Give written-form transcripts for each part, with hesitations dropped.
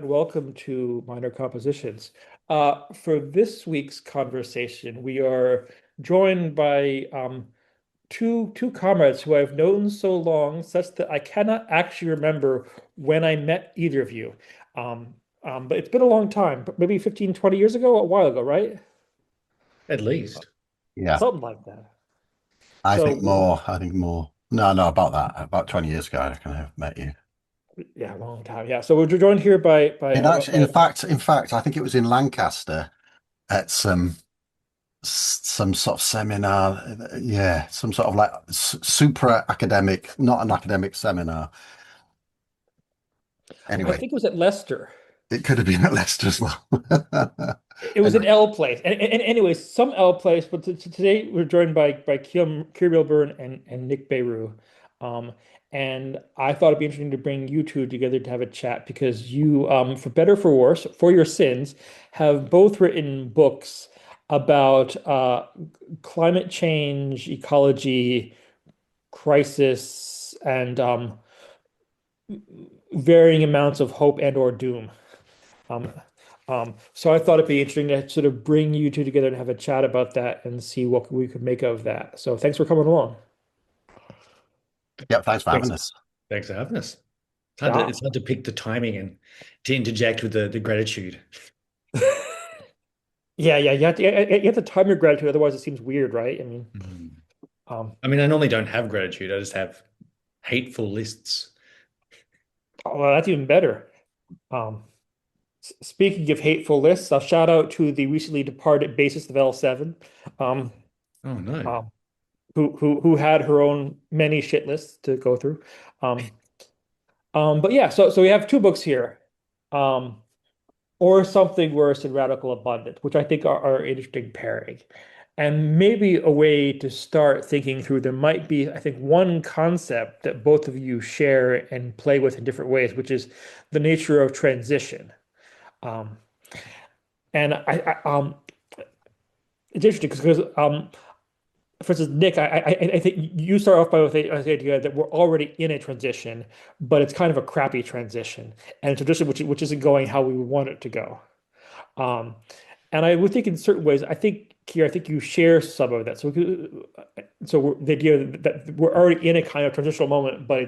and welcome to Minor Compositions. For this week's conversation, we are joined by two comrades who I've known so long, such that I cannot actually remember when I met either of you. But it's been a long time, maybe 15, 20 years ago, a while ago, right? At least. Yeah, Something like that. I think So, more. I think more. No, about that. About 20 years ago, I reckon I met you. yeah, a long time. Yeah. So we're joined here In actually, in fact, I think it was in Lancaster at some sort of seminar. Yeah, some sort of like super academic, not an academic seminar. I Anyway, think it was at Leicester. it could have been at Leicester as well. It was an Anyway, L place, and anyways, some L place. But today we're joined by Keir Milburn and Nick Beirut. Um, and I thought it'd be interesting to bring you two together to have a chat because you, for better or for worse, for your sins, have both written books about climate change, ecology, crisis, and varying amounts of hope and or doom. Um, so I thought it'd be interesting to sort of bring you two together and have a chat about that and see what we could make of that. So thanks for coming along. yeah, thanks for Thanks. having us. Thanks for having us. Yeah. It's hard to pick the timing and to interject with the gratitude. Yeah, you have to time your gratitude, otherwise it seems weird, right? I mean, Mm. um, I mean, I normally don't have gratitude. I just have hateful lists. oh, well, that's even better. Um, Speaking of hateful lists, I'll shout out to the recently departed bassist of L7, um, Oh no. um, who had her own many shit lists to go through. Um, but yeah, so we have two books here. Um, or something worse in radical abundance, which I think are an interesting pairing. And maybe a way to start thinking through, there might be, I think, one concept that both of you share and play with in different ways, which is the nature of transition. Um, and it's interesting because for instance, Nick, I think you start off by with the idea that we're already in a transition, but it's kind of a crappy transition, and a transition which isn't going how we want it to go. Um, and I would think in certain ways, I think, Keir, I think you share some of that. The idea that we're already in a kind of transitional moment, but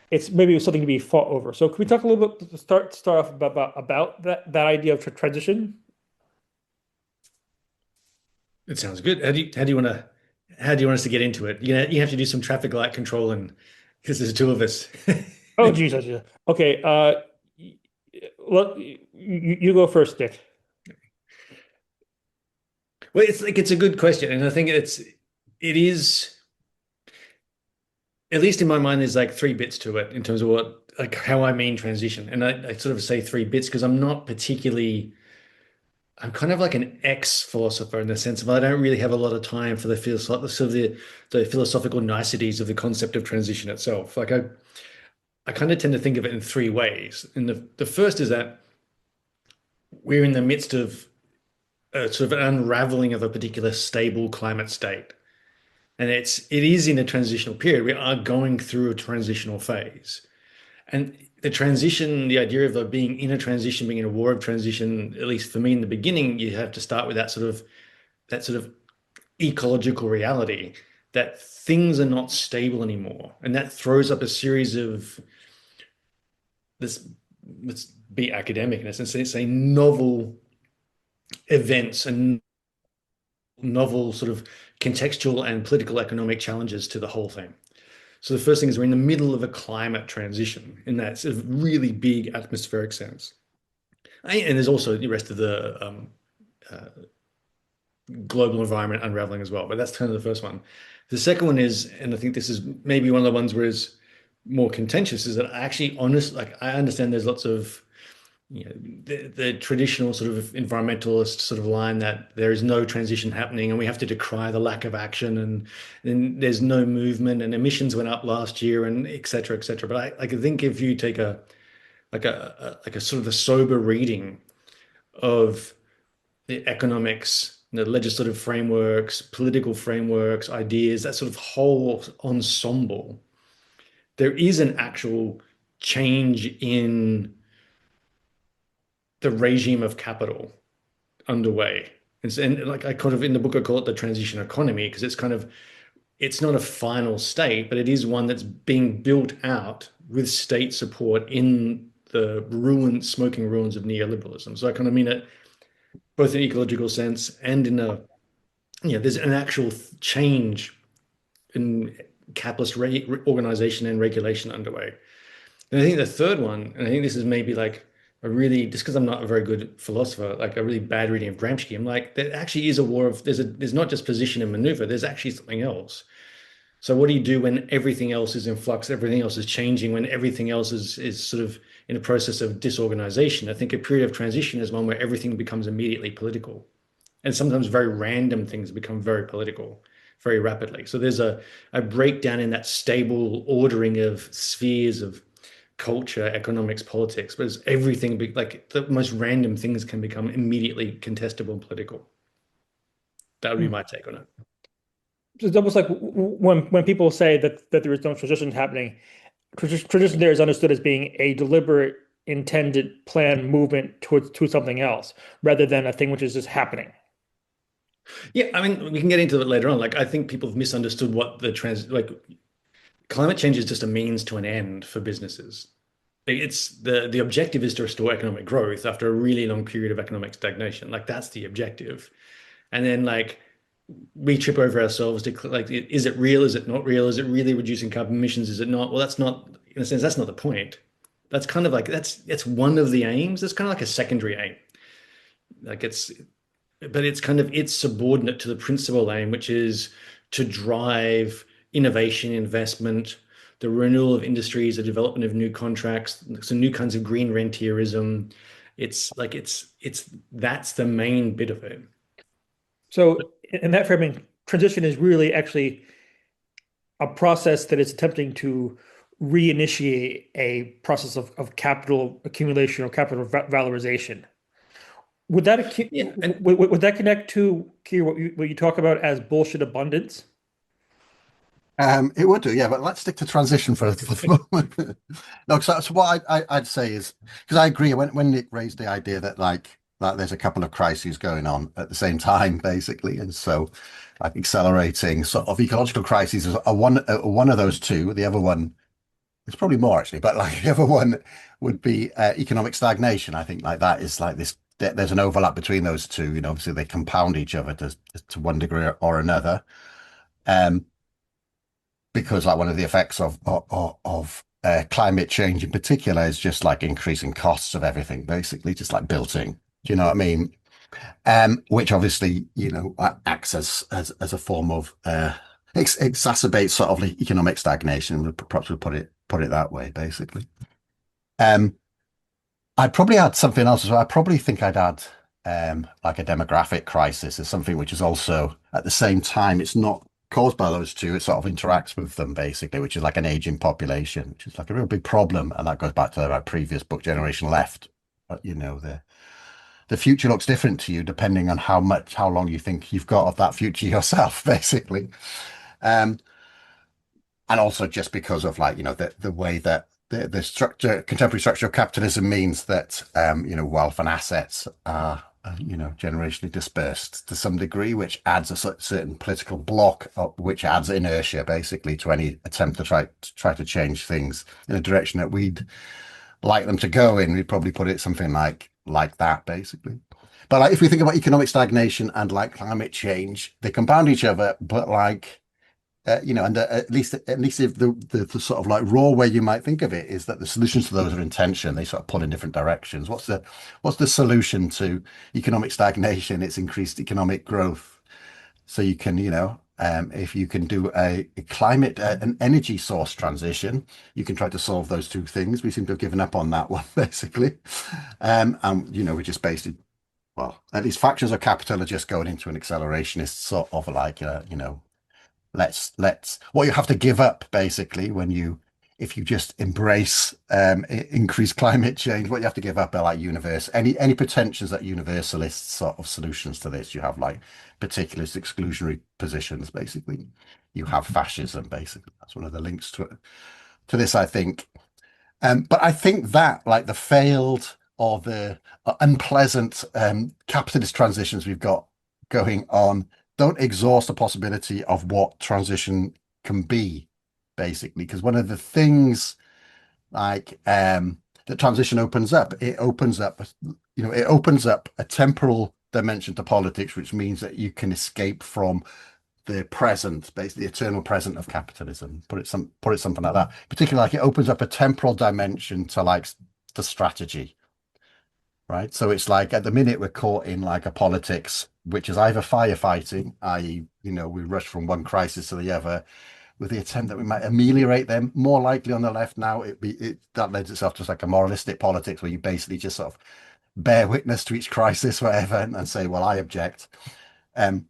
it's maybe something to be fought over. So can we talk a little bit to start off about that idea of transition? It sounds good. How do you want us to get into it? You have to do some traffic light control and because there's two of us. Oh, Jesus. Yeah. Okay. Y- well, you go first, Nick. Well, it's a good question, and I think it is at least in my mind, there's like three bits to it in terms of what like how I mean transition. And I sort of say three bits because I'm kind of like an ex-philosopher in the sense of I don't really have a lot of time for the philosophical niceties of the concept of transition itself. I kind of tend to think of it in three ways. And the first is that we're in the midst of a sort of an unraveling of a particular stable climate state. And it is in a transitional period. We are going through a transitional phase. And the transition, the idea of being in a transition, being in a war of transition, at least for me in the beginning, you have to start with that sort of ecological reality that things are not stable anymore. And that throws up a series of this, let's be academic in a sense, say novel events and novel sort of contextual and political economic challenges to the whole thing. So the first thing is we're in the middle of a climate transition in that sort of really big atmospheric sense. And there's also the rest of the uh, global environment unraveling as well. But that's kind of the first one. The second one is, and I think this is maybe one of the ones where it's more contentious, is that I understand there's lots of the traditional sort of environmentalist sort of line that there is no transition happening and we have to decry the lack of action and there's no movement and emissions went up last year and et cetera, et cetera. But I think if you take a sort of a sober reading of the economics, the legislative frameworks, political frameworks, ideas, that sort of whole ensemble, there is an actual change in the regime of capital underway. And like I kind of in the book I call it the transition economy because it's kind of it's not a final state, but it is one that's being built out with state support in the smoking ruins of neoliberalism. So I kind of mean it both in ecological sense and in a, there's an actual change in capitalist organization and regulation underway. And I think the third one, and I think this is maybe like a really, just because I'm not a very good philosopher, like a really bad reading of Gramsci, I'm like, there actually is a war of, there's not just position and maneuver, there's actually something else. So what do you do when everything else is in flux, everything else is changing, when everything else is sort of in a process of disorganization? I think a period of transition is one where everything becomes immediately political. And sometimes very random things become very political very rapidly. So there's a breakdown in that stable ordering of spheres of culture, economics, politics, but as everything like the most random things can become immediately contestable and political. That would be Hmm. my take on it. It's almost like when people say that there is no transition happening, tradition there is understood as being a deliberate, intended, planned movement towards to something else, rather than a thing which is just happening. Yeah, I mean, we can get into it later on. Like, I think people have misunderstood what like climate change is just a means to an end for businesses. It's the objective is to restore economic growth after a really long period of economic stagnation. Like that's the objective. And then like we trip over ourselves to like, is it real? Is it not real? Is it really reducing carbon emissions? Is it not? Well, that's not, in a sense, that's not the point. That's kind of like that's one of the aims. It's kind of like a secondary aim. Like but it's kind of it's subordinate to the principal aim, which is to drive innovation, investment, the renewal of industries, the development of new contracts, some new kinds of green rentierism. It's like it's that's the main bit of it. So, in that framing, transition is really actually a process that is attempting to reinitiate a process of capital accumulation or capital valorization. Would that Yeah, and would that connect to Keir, what you talk about as bullshit abundance? It would do, yeah, but let's stick to transition for the moment. No, so what I'd say is because I agree when Nick raised the idea that like that there's a couple of crises going on at the same time, basically, and so like accelerating sort of ecological crises are one of those two. The other one is probably more actually, but like the other one would be economic stagnation. I think like that is like this. There's an overlap between those two. You know, obviously they compound each other to one degree or another. Um, because like one of the effects of climate change in particular is just like increasing costs of everything, basically, just like building. Do you know what I mean? Which obviously, acts as a form of exacerbates sort of like economic stagnation. Perhaps we put it that way, basically. Um, I'd probably add something else as well. I probably think I'd add like a demographic crisis as something which is also at the same time, it's not caused by those two, it sort of interacts with them basically, which is like an aging population, which is like a real big problem. And that goes back to our previous book, Generation Left. But the future looks different to you depending on how long you think you've got of that future yourself, basically. Um, and also just because of like the way that the structure contemporary structure of capitalism means that wealth and assets are generationally dispersed to some degree, which adds a certain political block, which adds inertia basically to any attempt to try to change things in a direction that we'd like them to go in. We'd probably put it something like that basically. But like if we think about economic stagnation and like climate change, they compound each other, but like and at least if the sort of like raw way you might think of it is that the solutions to those are in tension. They sort of pull in different directions. What's the solution to economic stagnation? It's increased economic growth. So you can, if you can do a climate, an energy source transition, you can try to solve those two things. We seem to have given up on that one, basically. And, we just basically, well, at least factions of capital are just going into an accelerationist sort of like, let's what you have to give up basically if you just embrace increased climate change, what you have to give up are like any pretensions that universalist sort of solutions to this. You have like particularist exclusionary positions, basically. You have fascism, basically. That's one of the links to this, I think. But I think that like the failed or the unpleasant capitalist transitions we've got going on don't exhaust the possibility of what transition can be, basically. Because one of the things like that transition opens up, it opens up a temporal dimension to politics, which means that you can escape from the present, basically the eternal present of capitalism. Put it something like that. Particularly, like it opens up a temporal dimension to like the strategy, right? So it's like at the minute we're caught in like a politics which is either firefighting, i.e., we rush from one crisis to the other, with the attempt that we might ameliorate them. More likely on the left now, that lends itself to like a moralistic politics where you basically just sort of bear witness to each crisis, whatever, and say, well, I object. Um,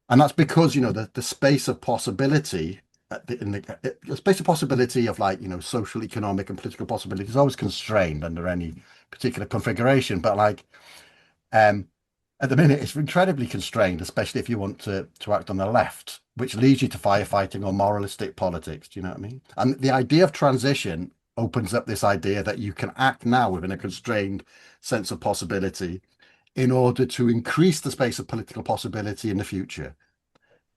and that's because the space of possibility the space of possibility of like social, economic, and political possibility is always constrained under any particular configuration. But like um, at the minute, it's incredibly constrained, especially if you want to act on the left, which leads you to firefighting or moralistic politics. Do you know what I mean? And the idea of transition opens up this idea that you can act now within a constrained sense of possibility in order to increase the space of political possibility in the future.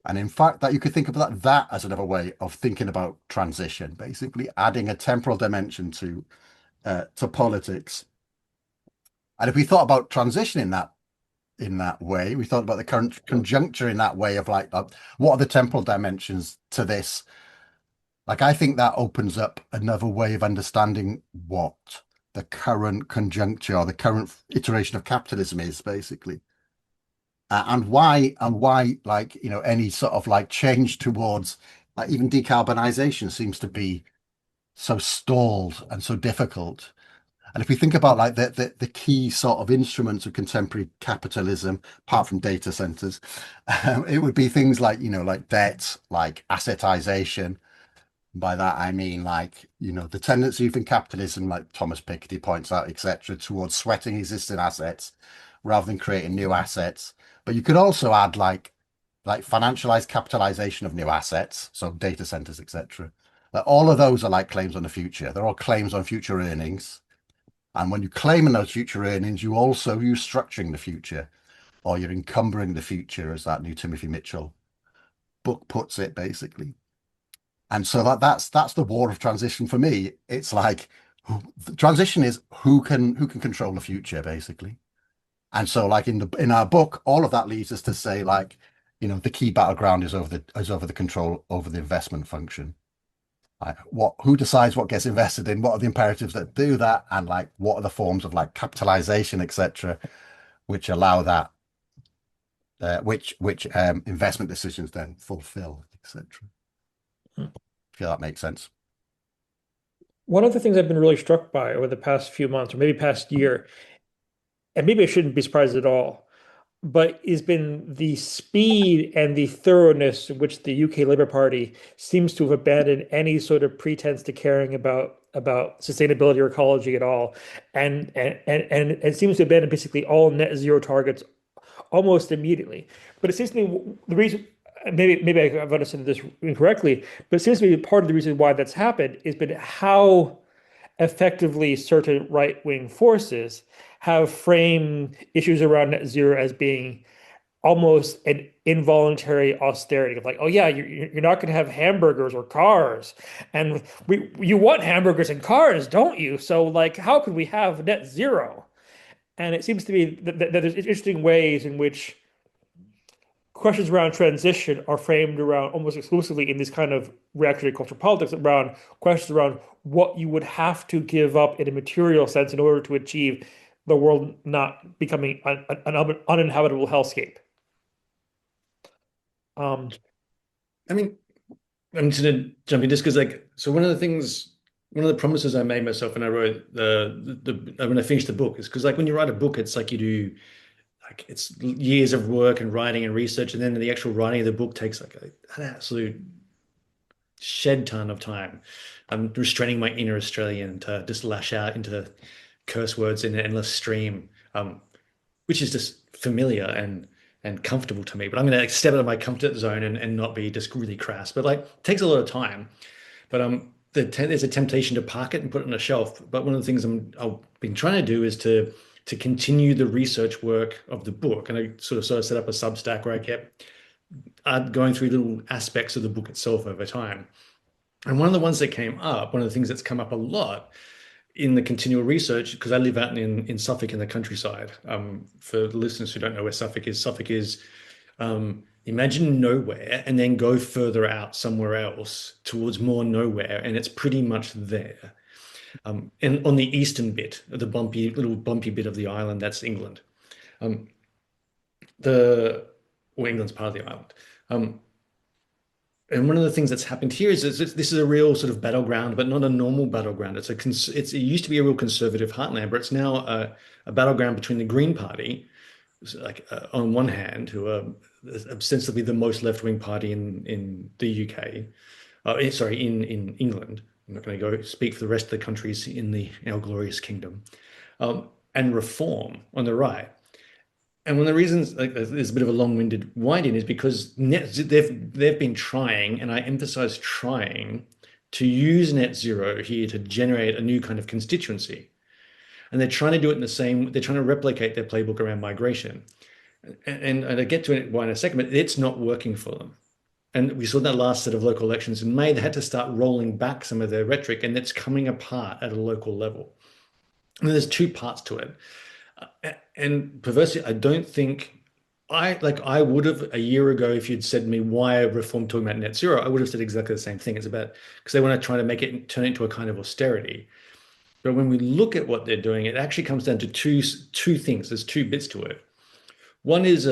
And in fact, that you could think of that as another way of thinking about transition, basically adding a temporal dimension to politics. And if we thought about transition in that way, we thought about the current conjuncture in that way of like, what are the temporal dimensions to this? Like, I think that opens up another way of understanding what the current conjuncture or the current iteration of capitalism is, basically. And why like any sort of like change towards like even decarbonization seems to be so stalled and so difficult. And if we think about like the key sort of instruments of contemporary capitalism, apart from data centers, it would be things like like debt, like assetization. By that I mean like the tendency within capitalism, like Thomas Piketty points out, etc., towards sweating existing assets rather than creating new assets. But you could also add like financialized capitalization of new assets, so data centers, etc. Like all of those are like claims on the future. They're all claims on future earnings. And when you claim on those future earnings, you're structuring the future, or you're encumbering the future, as that new Timothy Mitchell book puts it, basically. And so that's the war of transition for me. It's like the transition is who can control the future, basically. And so like in our book, all of that leads us to say like, the key battleground is over the control over the investment function. Like who decides what gets invested in, what are the imperatives that do that, and like what are the forms of like capitalization, etc., which allow that which investment decisions then fulfill, etc. I feel that makes sense. One of the things I've been really struck by over the past few months, or maybe past year, and maybe I shouldn't be surprised at all, but has been the speed and the thoroughness in which the UK Labour Party seems to have abandoned any sort of pretense to caring about sustainability or ecology at all, and it seems to abandon basically all net zero targets almost immediately. But it seems to me the reason, maybe I've understood this incorrectly, but it seems to me part of the reason why that's happened has been how effectively certain right-wing forces have framed issues around net zero as being almost an involuntary austerity of like, oh yeah, you're not going to have hamburgers or cars, and you want hamburgers and cars, don't you? So like, how could we have net zero? And it seems to me that there's interesting ways in which questions around transition are framed around almost exclusively in this kind of reactionary cultural politics around questions around what you would have to give up in a material sense in order to achieve the world not becoming an uninhabitable hellscape. Um, I mean, I'm just gonna jump in just because like so one of the promises I made myself when I wrote when I finished the book is because like when you write a book, it's like you do like it's years of work and writing and research, and then the actual writing of the book takes like an absolute shed ton of time. I'm restraining my inner Australian to just lash out into curse words in an endless stream, which is just familiar and comfortable to me. But I'm going to step out of my comfort zone and not be just really crass. But like, it takes a lot of time. But there's a temptation to park it and put it on a shelf. But one of the things I've been trying to do is to continue the research work of the book. And I sort of set up a Substack where I kept going through little aspects of the book itself over time. And one of the ones that came up, one of the things that's come up a lot in the continual research, because I live out in Suffolk in the countryside. For the listeners who don't know where Suffolk is imagine nowhere and then go further out somewhere else towards more nowhere, and it's pretty much there. And on the eastern bit, the little bumpy bit of the island, that's England. Um, the or England's part of the island. Um, and one of the things that's happened here is this is a real sort of battleground, but not a normal battleground. It used to be a real conservative heartland, but it's now a battleground between the Green Party, like on one hand, who are ostensibly the most left-wing party in the UK, sorry, in England. I'm not going to go speak for the rest of the countries in our glorious kingdom, and Reform on the right. And one of the reasons, like, there's a bit of a long-winded winding, is because they've been trying, and I emphasize trying, to use net zero here to generate a new kind of constituency. And they're trying to do it they're trying to replicate their playbook around migration. And I get to it in a second, but it's not working for them. And we saw that last set of local elections in May. They had to start rolling back some of their rhetoric, and it's coming apart at a local level. And there's two parts to it. And perversely, I don't think I would have a year ago, if you'd said to me why Reform talking about net zero, I would have said exactly the same thing. It's about because they want to try to turn it into a kind of austerity. But when we look at what they're doing, it actually comes down to two things. There's two bits to it. One is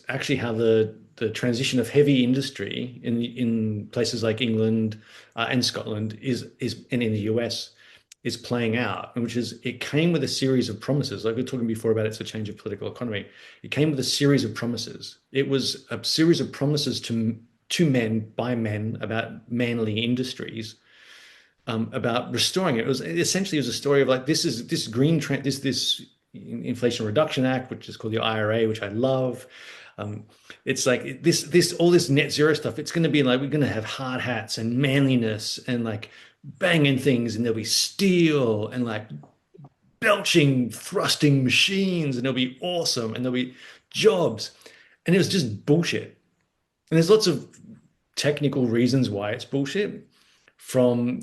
actually how the transition of heavy industry in places like England and Scotland and in the US is playing out, and which is it came with a series of promises. Like we were talking before about it's a change of political economy. It came with a series of promises. It was a series of promises to men by men about manly industries, about restoring it. It was essentially a story of like this Inflation Reduction Act, which is called the IRA, which I love. It's like all this net zero stuff. It's going to be like we're going to have hard hats and manliness and like banging things, and there'll be steel and like belching, thrusting machines, and it'll be awesome, and there'll be jobs, and it was just bullshit. And there's lots of technical reasons why it's bullshit, from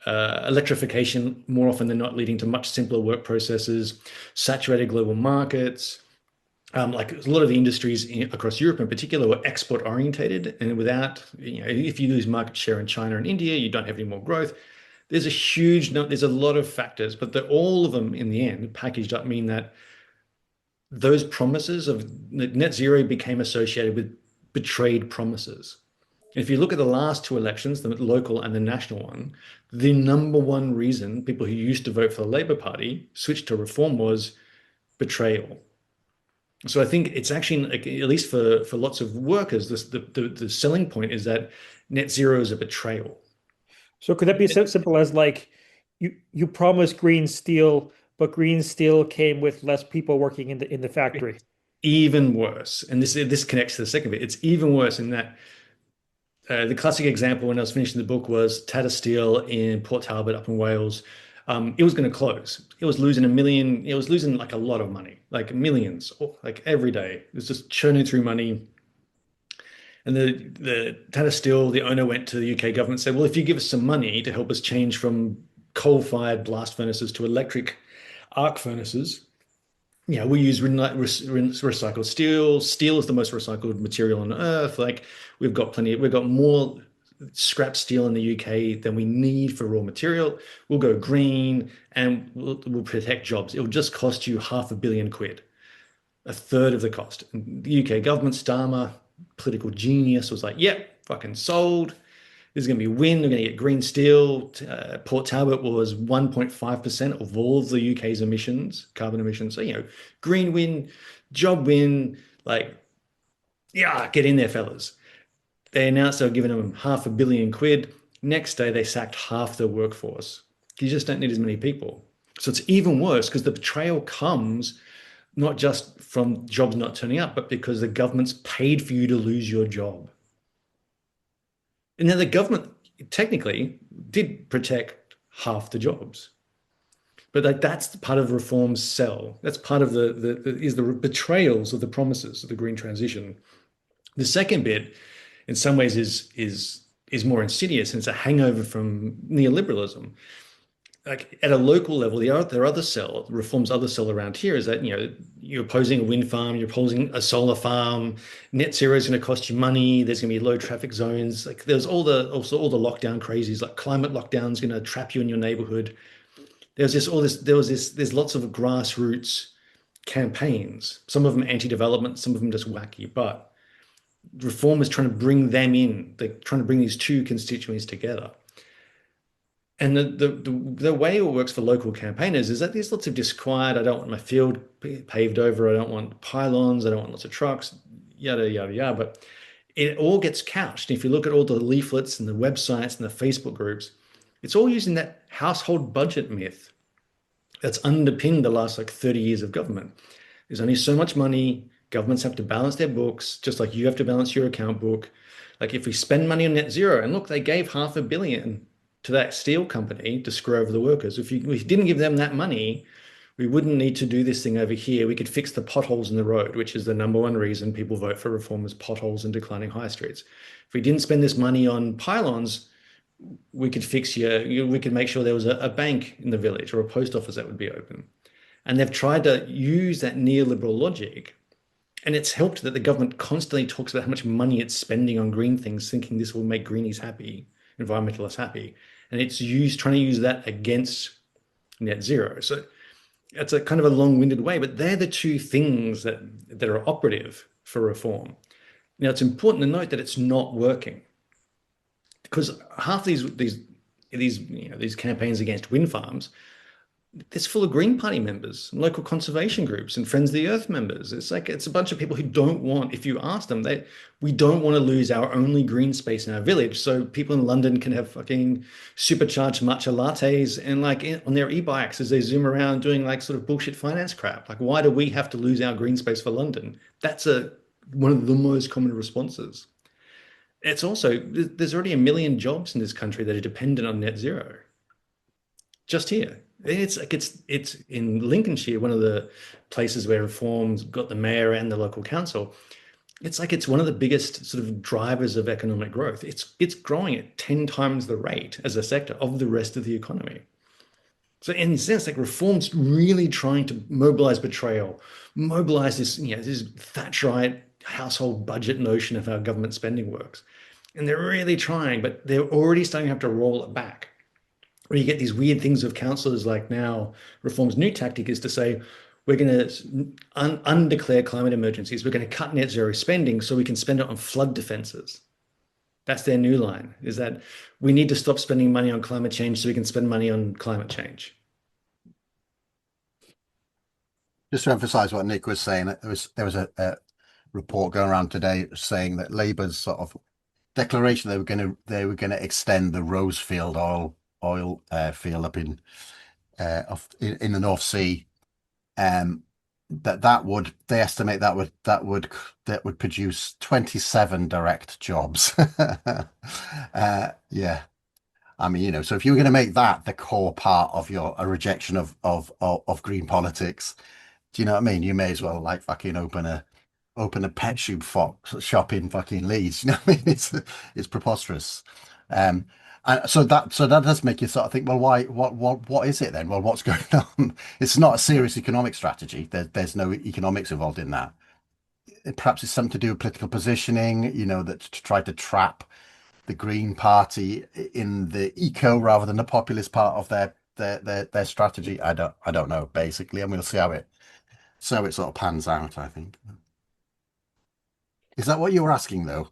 electrification more often than not leading to much simpler work processes, saturated global markets. Like a lot of the industries across Europe in particular were export orientated, and without, if you lose market share in China and India, you don't have any more growth. There's a lot of factors, but all of them in the end packaged up mean that those promises of net zero became associated with betrayed promises. If you look at the last two elections, the local and the national one, the number one reason people who used to vote for the Labour Party switched to Reform was betrayal. So I think it's actually, like, at least for lots of workers, the selling point is that net zero is a betrayal. So could that be so simple as like you promised green steel, but green steel came with less people working in the factory? Even worse, and this connects to the second bit. It's even worse in that the classic example when I was finishing the book was Tata Steel in Port Talbot up in Wales. It was going to close. It was losing $1 million. It was losing like a lot of money, like millions, like every day. It was just churning through money. And the Tata Steel, the owner, went to the UK government and said, well, if you give us some money to help us change from coal-fired blast furnaces to electric arc furnaces, we use recycled steel. Steel is the most recycled material on earth. Like we've got more scrap steel in the UK than we need for raw material. We'll go green and we'll protect jobs. It'll just cost you £500 million, a third of the cost. And the UK government, Starmer, political genius, was like, yep, fucking sold. This is going to be a win. We're going to get green steel. Port Talbot was 1.5% of all of the UK's emissions, carbon emissions. So, green win, job win, like, yeah, get in there, fellas. They announced they were giving them £500 million. Next day, they sacked half their workforce. You just don't need as many people. So it's even worse because the betrayal comes not just from jobs not turning up, but because the government's paid for you to lose your job. And then the government, technically did protect half the jobs. But like that's part of reform's sell. That's part of the betrayals of the promises of the green transition. The second bit, in some ways, is more insidious, and it's a hangover from neoliberalism. Like at a local level, their other sell, reform's other sell around here is that, you're opposing a wind farm, you're opposing a solar farm, net zero is going to cost you money, there's going to be low traffic zones. Like there's all the lockdown crazies, like climate lockdown is going to trap you in your neighborhood. There's lots of grassroots campaigns, some of them anti-development, some of them just wacky, but reform is trying to bring them in. They're trying to bring these two constituencies together. And the way it works for local campaigners is that there's lots of disquiet. I don't want my field paved over. I don't want pylons. I don't want lots of trucks, yada, yada, yada. But it all gets couched. If you look at all the leaflets and the websites and the Facebook groups, it's all using that household budget myth that's underpinned the last like 30 years of government. There's only so much money. Governments have to balance their books, just like you have to balance your account book. Like if we spend money on net zero, and look, they gave $500 million to that steel company to screw over the workers. If we didn't give them that money, we wouldn't need to do this thing over here. We could fix the potholes in the road, which is the number one reason people vote for reform is potholes and declining high streets. If we didn't spend this money on pylons, we could we could make sure there was a bank in the village or a post office that would be open. And they've tried to use that neoliberal logic. And it's helped that the government constantly talks about how much money it's spending on green things, thinking this will make greenies happy, environmentalists happy. And it's trying to use that against net zero. So it's a kind of a long-winded way, but they're the two things that are operative for reform. Now, it's important to note that it's not working, because half these campaigns against wind farms, it's full of Green Party members, and local conservation groups, and Friends of the Earth members. It's a bunch of people who don't want, if you ask them, we don't want to lose our only green space in our village. So people in London can have fucking supercharged matcha lattes and on their e-bikes as they zoom around doing like sort of bullshit finance crap. Like, why do we have to lose our green space for London? That's one of the most common responses. It's also, there's already 1 million jobs in this country that are dependent on net zero. Just here. It's in Lincolnshire, one of the places where reform's got the mayor and the local council. It's one of the biggest sort of drivers of economic growth. It's growing at 10 times the rate as a sector of the rest of the economy. So in a sense, like reform's really trying to mobilize betrayal, mobilize this Thatcherite household budget notion of how government spending works. And they're really trying, but they're already starting to have to roll it back. Where you get these weird things of councillors, like now reform's new tactic is to say, we're going to undeclare climate emergencies. We're going to cut net zero spending so we can spend it on flood defenses. That's their new line, is that we need to stop spending money on climate change so we can spend money on climate change. Just to emphasize what Nick was saying, there was a report going around today saying that Labour's sort of declaration they were going to extend the Rosefield oil field up in the North Sea, they estimate that would produce 27 direct jobs. Yeah, I mean, so if you were going to make that the core part of a rejection of green politics, do you know what I mean? You may as well like fucking open a pet shop in fucking Leeds. You know what I mean? It's preposterous. So that does make you sort of think, well, what is it then? Well, what's going on? It's not a serious economic strategy. There's no economics involved in that. Perhaps it's something to do with political positioning, that to try to trap the Green Party in the eco rather than the populist part of their strategy. I don't know, basically, and we'll see how it sort of pans out, I think. Is that what you were asking, though?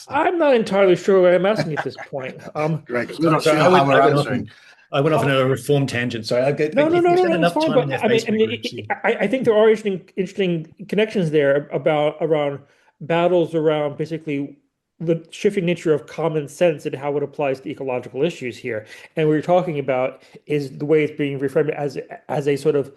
I'm not entirely sure what I'm asking at this point. Great. We're not sure how we're answering. I went off on a reform tangent. Sorry, No, enough it's time fine. in their But I Facebook mean, groups. I think there are interesting connections there around battles around basically the shifting nature of common sense and how it applies to ecological issues here. And what you're talking about is the way it's being reframed as a sort of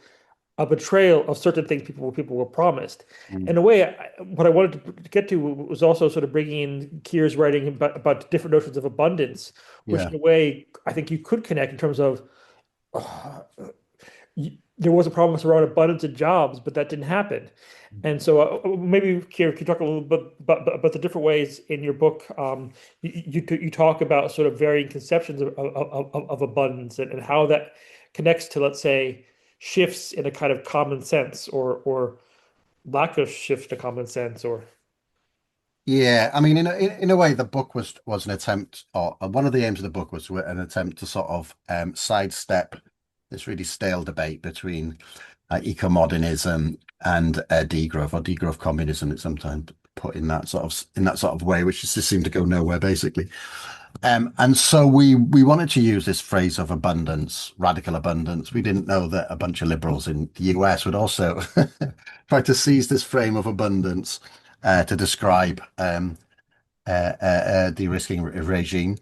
a betrayal of certain things people were promised. Mm. In a way, what I wanted to get to was also sort of bringing in Keir's writing about different notions of abundance, which Yeah. in a way I think you could connect in terms of there was a promise around abundance of jobs, but that didn't happen. And so maybe Keir, could you talk a little bit about the different ways in your book you talk about sort of varying conceptions of abundance and how that connects to, let's say, shifts in a kind of common sense or lack of shift to common sense or Yeah, I mean, in a way, the book was an attempt, or one of the aims of the book was an attempt to sort of sidestep this really stale debate between eco-modernism and degrowth or degrowth communism. It's sometimes put in that sort of way, which just seemed to go nowhere, basically. And so we wanted to use this phrase of abundance, radical abundance. We didn't know that a bunch of liberals in the US would also try to seize this frame of abundance to describe de-risking regime.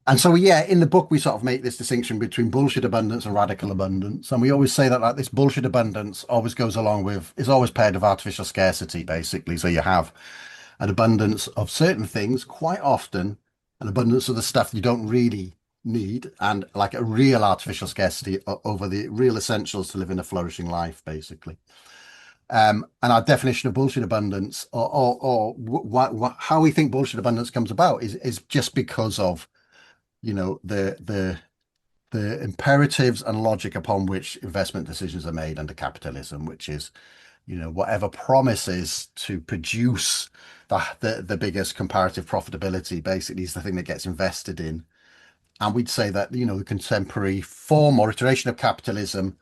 And so, yeah, in the book, we sort of make this distinction between bullshit abundance and radical abundance. And we always say that like this bullshit abundance always goes along with, is always paired with artificial scarcity, basically. So you have an abundance of certain things, quite often an abundance of the stuff you don't really need, and like a real artificial scarcity over the real essentials to live in a flourishing life, basically. And our definition of bullshit abundance, how we think bullshit abundance comes about, is just because of the imperatives and logic upon which investment decisions are made under capitalism, which is whatever promises to produce the biggest comparative profitability basically is the thing that gets invested in. And we'd say that the contemporary form or iteration of capitalism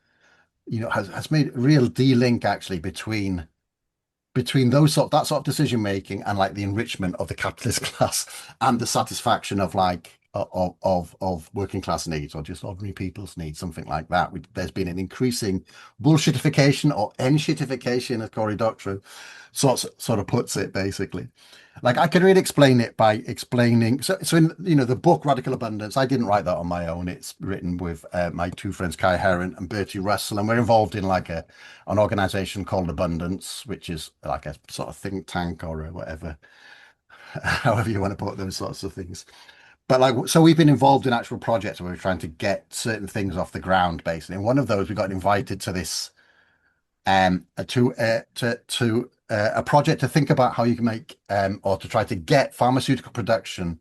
has made a real de-link actually between that sort of decision making and like the enrichment of the capitalist class and the satisfaction of like of working class needs or just ordinary people's needs, something like that. There's been an increasing bullshitification or enshitification, as Cory Doctorow sort of puts it, basically. Like I can really explain it by explaining. So in the book Radical Abundance, I didn't write that on my own. It's written with my two friends Keir and Bertie Russell, and we're involved in like an organization called Abundance, which is like a sort of think tank or whatever, however you want to put those sorts of things. But like, so we've been involved in actual projects where we're trying to get certain things off the ground, basically. And one of those, we got invited to this to a project to think about how you can make or to try to get pharmaceutical production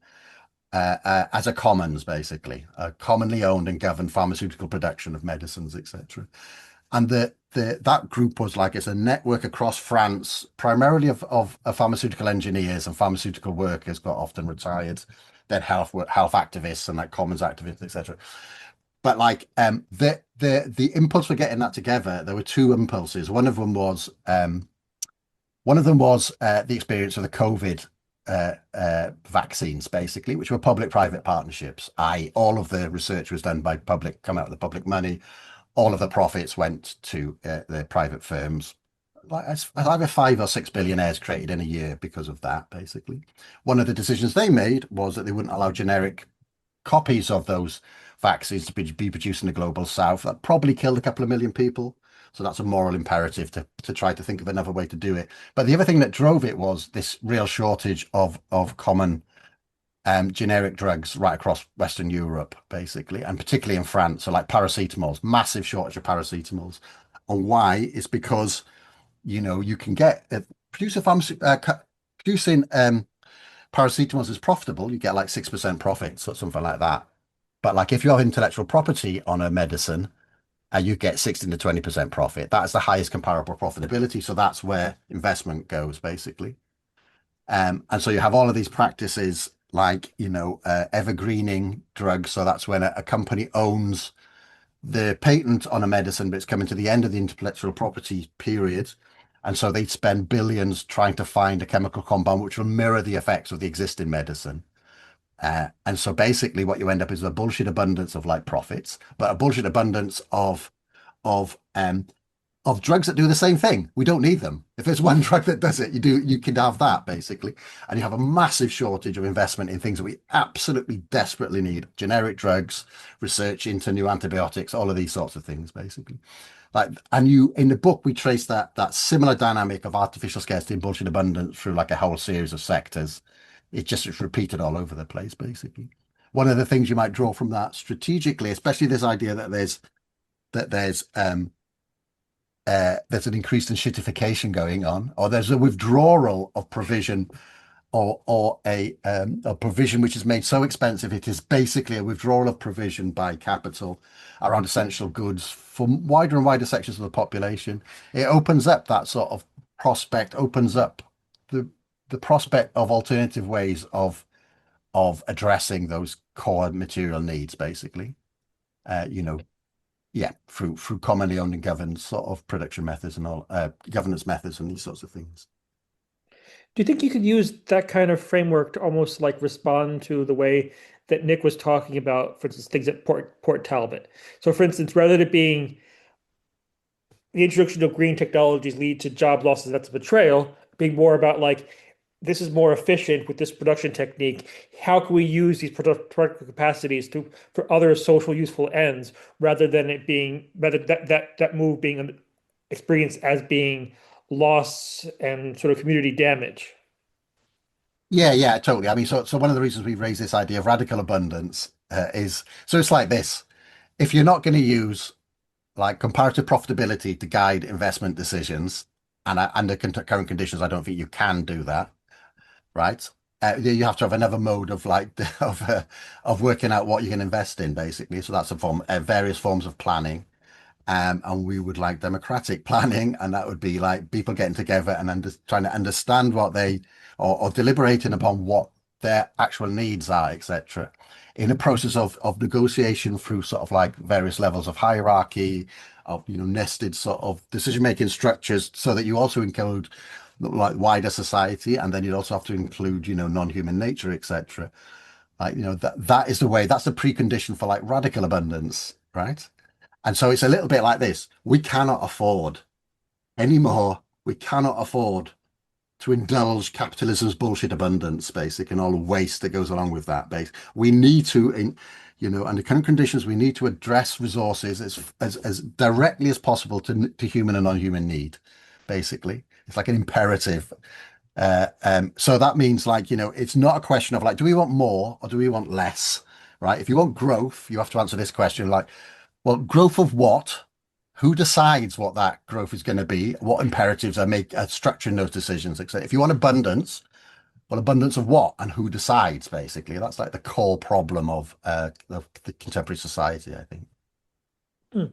as a commons, basically, a commonly owned and governed pharmaceutical production of medicines, etc. And that group was like it's a network across France, primarily of pharmaceutical engineers and pharmaceutical workers, got often retired, then health activists and like commons activists, etc. But like the impulse for getting that together, there were two impulses. One of them was the experience of the COVID vaccines, basically, which were public-private partnerships. All of the research was done by public, come out of the public money. All of the profits went to the private firms. Like either 5 or 6 billionaires created in a year because of that, basically. One of the decisions they made was that they wouldn't allow generic copies of those vaccines to be produced in the global south. That probably killed a couple of million people. So that's a moral imperative to try to think of another way to do it. But the other thing that drove it was this real shortage of common generic drugs right across Western Europe, basically, and particularly in France. So like paracetamols, massive shortage of paracetamols. And why? It's because you can get producing paracetamols is profitable. You get like 6% profits or something like that. But like if you have intellectual property on a medicine, you get 16 to 20% profit. That's the highest comparable profitability. So that's where investment goes, basically. And so you have all of these practices like, evergreening drugs. So that's when a company owns the patent on a medicine, but it's coming to the end of the intellectual property period. And so they spend billions trying to find a chemical compound which will mirror the effects of the existing medicine. And so basically what you end up is a bullshit abundance of like profits, but a bullshit abundance of of drugs that do the same thing. We don't need them. If there's one drug that does it, you can have that basically. And you have a massive shortage of investment in things that we absolutely desperately need. Generic drugs, research into new antibiotics, all of these sorts of things, basically. Like, and you in the book we trace that similar dynamic of artificial scarcity and bullshit abundance through like a whole series of sectors. It's repeated all over the place, basically. One of the things you might draw from that strategically, especially this idea that there's an increased in shittification going on, or there's a withdrawal of provision, or a provision which is made so expensive it is basically a withdrawal of provision by capital around essential goods for wider and wider sections of the population. It opens up that sort of prospect, opens up the the prospect of alternative ways of addressing those core material needs, basically. You know, yeah, through commonly owned and governed sort of production methods and all governance methods and these sorts of things. Do you think you could use that kind of framework to almost like respond to the way that Nick was talking about, for instance, things at Port Talbot? So, for instance, rather than it being the introduction of green technologies lead to job losses, that's a betrayal, being more about like this is more efficient with this production technique. How can we use these productive capacities to for other social useful ends rather than it being rather that move being experienced as being loss and sort of community damage? Yeah, yeah, totally. I mean, so one of the reasons we raise this idea of radical abundance is so it's like this. If you're not going to use like comparative profitability to guide investment decisions, and under current conditions, I don't think you can do that, right? You have to have another mode of like of working out what you can invest in, basically. So that's a form, various forms of planning. And we would like democratic planning, and that would be like people getting together and trying to understand what or deliberating upon what their actual needs are, etc. In a process of negotiation through sort of like various levels of hierarchy, of nested sort of decision-making structures, so that you also include like wider society, and then you'd also have to include non-human nature, etc. Like that is the way. That's the precondition for like radical abundance, right? And so it's a little bit like this. We cannot afford anymore. We cannot afford to indulge capitalism's bullshit abundance, basic, and all the waste that goes along with that. Base. We need to, under current conditions, we need to address resources as directly as possible to human and non-human need. Basically, it's like an imperative. So that means like it's not a question of like, do we want more or do we want less? Right? If you want growth, you have to answer this question like, well, growth of what? Who decides what that growth is going to be? What imperatives are structuring those decisions, etc. If you want abundance, well, abundance of what and who decides, basically. That's like the core problem of the contemporary society, I think. Hmm.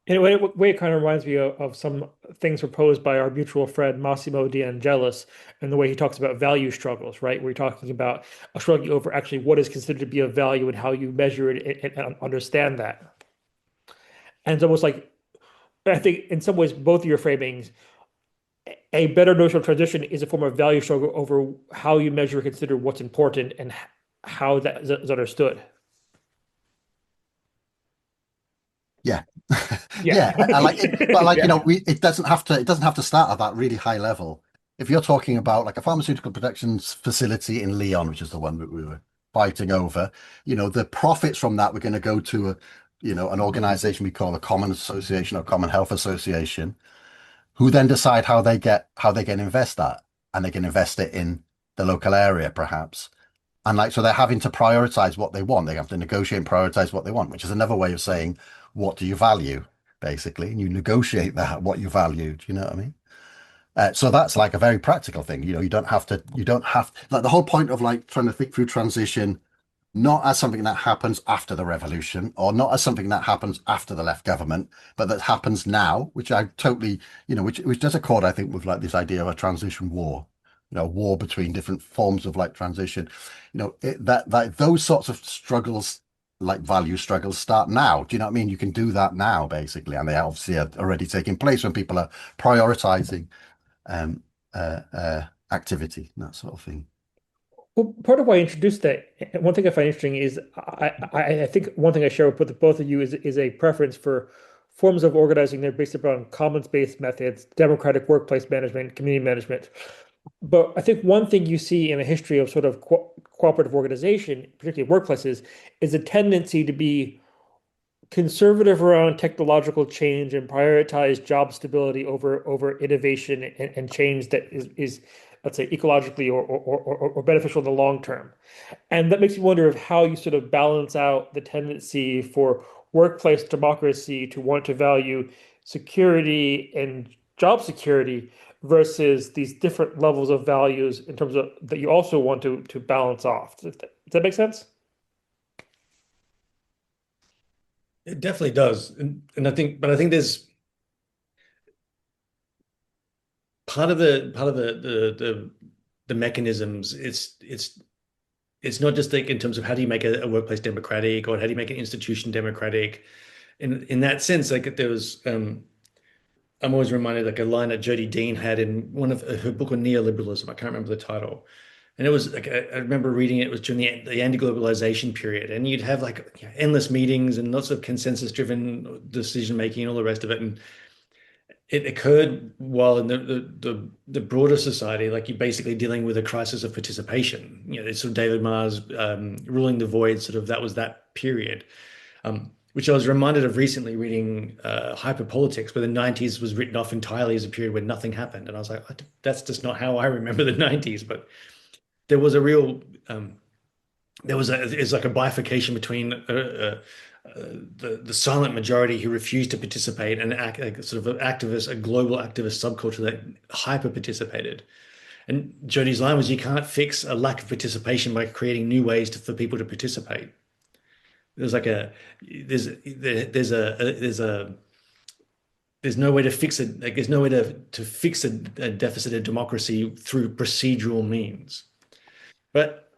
In a way, it kind of reminds me of some things proposed by our mutual friend Massimo De Angelis and the way he talks about value struggles, right? We're talking about a struggle over actually what is considered to be a value and how you measure it and understand that. And it's almost like, I think in some ways, both of your framings, a better notion of transition is a form of value struggle over how you measure and consider what's important and how that is understood. Yeah. Yeah. Yeah. I like it, but like, Yeah. it doesn't have to start at that really high level. If you're talking about like a pharmaceutical production facility in Lyon, which is the one that we were fighting over, the profits from that were going to go to an organization we call a common association or common health association, who then decide how they can invest that, and they can invest it in the local area, perhaps. And like, so they're having to prioritize what they want. They have to negotiate and prioritize what they want, which is another way of saying, what do you value, basically? And you negotiate that, what you value. Do you know what I mean? So that's like a very practical thing. You don't have, like the whole point of like trying to think through transition, not as something that happens after the revolution or not as something that happens after the left government, but that happens now, which I totally, which does accord, I think, with like this idea of a transition war, war between different forms of like transition, that those sorts of struggles, like value struggles, start now. Do you know what I mean? You can do that now, basically, and they obviously are already taking place when people are prioritizing um, activity, that sort of thing. Well, part of why I introduced that, and one thing I find interesting is I think one thing I share with both of you is a preference forms of organizing they're based upon commons-based methods, democratic workplace management, community management. But I think one thing you see in the history of sort of cooperative organization, particularly workplaces, is a tendency to be conservative around technological change and prioritize job stability over innovation and change that is let's say ecologically or beneficial in the long term. And that makes me wonder of how you sort of balance out the tendency for workplace democracy to want to value security and job security versus these different levels of values in terms of that you also want to balance off. Does that make sense? It definitely does. And I think there's part of the mechanisms. It's not just like in terms of how do you make a workplace democratic or how do you make an institution democratic. In that sense, like there was I'm always reminded like a line that Jodie Dean had in one of her book on neoliberalism. I can't remember the title. And it was like I remember reading it, it was during the anti-globalization period, and you'd have like endless meetings and lots of consensus-driven decision making and all the rest of it. And it occurred while in the broader society, like you're basically dealing with a crisis of participation. You know, it's sort of David Marr's ruling the void, sort of that was that period. Which I was reminded of recently reading Hyperpolitics, where the 90s was written off entirely as a period where nothing happened. And I was like, that's just not how I remember the 90s. But there was a real it's like a bifurcation between the silent majority who refused to participate and act like sort of an activist, a global activist subculture that hyper participated. And Jodie's line was, "You can't fix a lack of participation by creating new ways for people to participate." There's like a there's no way to fix it. Like there's no way to fix a deficit of democracy through procedural means. But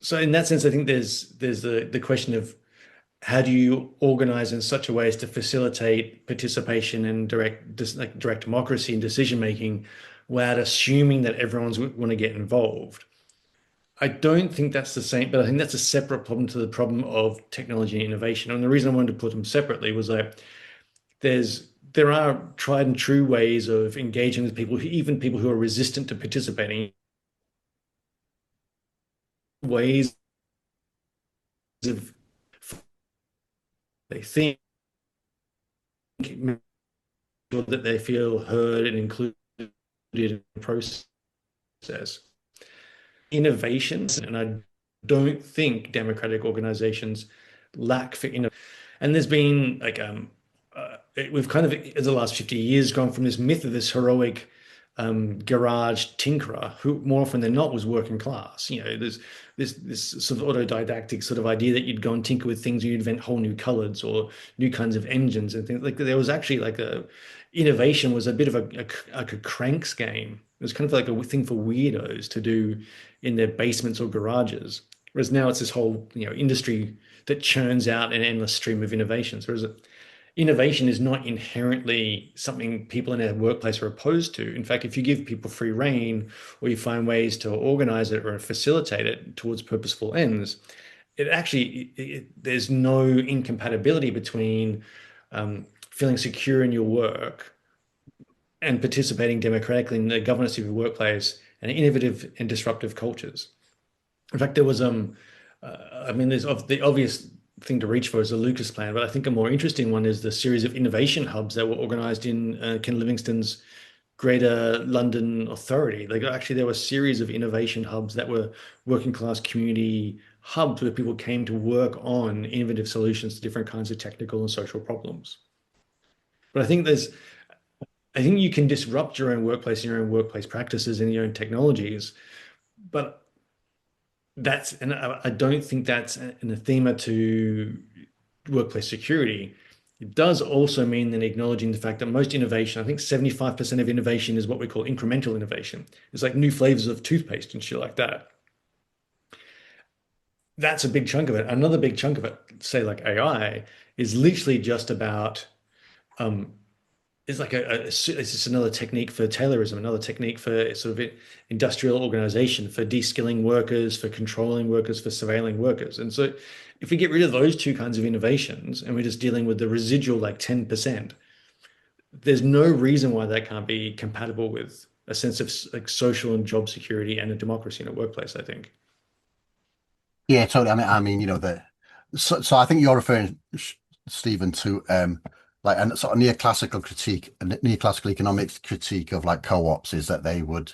so in that sense, I think there's the question of how do you organize in such a way as to facilitate participation and direct democracy and decision making without assuming that everyone's going to get involved. I don't think that's the same, but I think that's a separate problem to the problem of technology and innovation. And the reason I wanted to put them separately was that there are tried and true ways of engaging with people, even people who are resistant to participating, ways of they think that they feel heard and included in the process. Innovations, and I don't think democratic organizations lack for innovation. And there's been like we've kind of in the last 50 years gone from this myth of this heroic garage tinkerer who more often than not was working class. You know, there's this sort of autodidactic sort of idea that you'd go and tinker with things, you'd invent whole new colors or new kinds of engines and things like that. There was actually like a innovation was a bit of like a cranks game. It was kind of like a thing for weirdos to do in their basements or garages. Whereas now it's this whole, industry that churns out an endless stream of innovations. Whereas innovation is not inherently something people in our workplace are opposed to. In fact, if you give people free rein or you find ways to organize it or facilitate it towards purposeful ends, there's no incompatibility between feeling secure in your work and participating democratically in the governance of your workplace and innovative and disruptive cultures. In fact, there was there's the obvious thing to reach for is the Lucas plan, but I think a more interesting one is the series of innovation hubs that were organized in Ken Livingstone's Greater London Authority. Like actually, there were a series of innovation hubs that were working class community hubs where people came to work on innovative solutions to different kinds of technical and social problems. But I think you can disrupt your own workplace, your own workplace practices, and your own technologies, but and I don't think that's an anathema to workplace security. It does also mean then acknowledging the fact that most innovation, I think 75% of innovation is what we call incremental innovation. It's like new flavors of toothpaste and shit like that. That's a big chunk of it. Another big chunk of it, say like AI, is literally just about is like it's just another technique for Taylorism, another technique for sort of industrial organization, for de-skilling workers, for controlling workers, for surveilling workers. And so if we get rid of those two kinds of innovations and we're just dealing with the residual like 10%, there's no reason why that can't be compatible with a sense of like social and job security and a democracy in a workplace, I think. Yeah, totally. I mean, so I think you're referring, Stephen, to like a sort of neoclassical critique, a neoclassical economics critique of like co-ops is that they would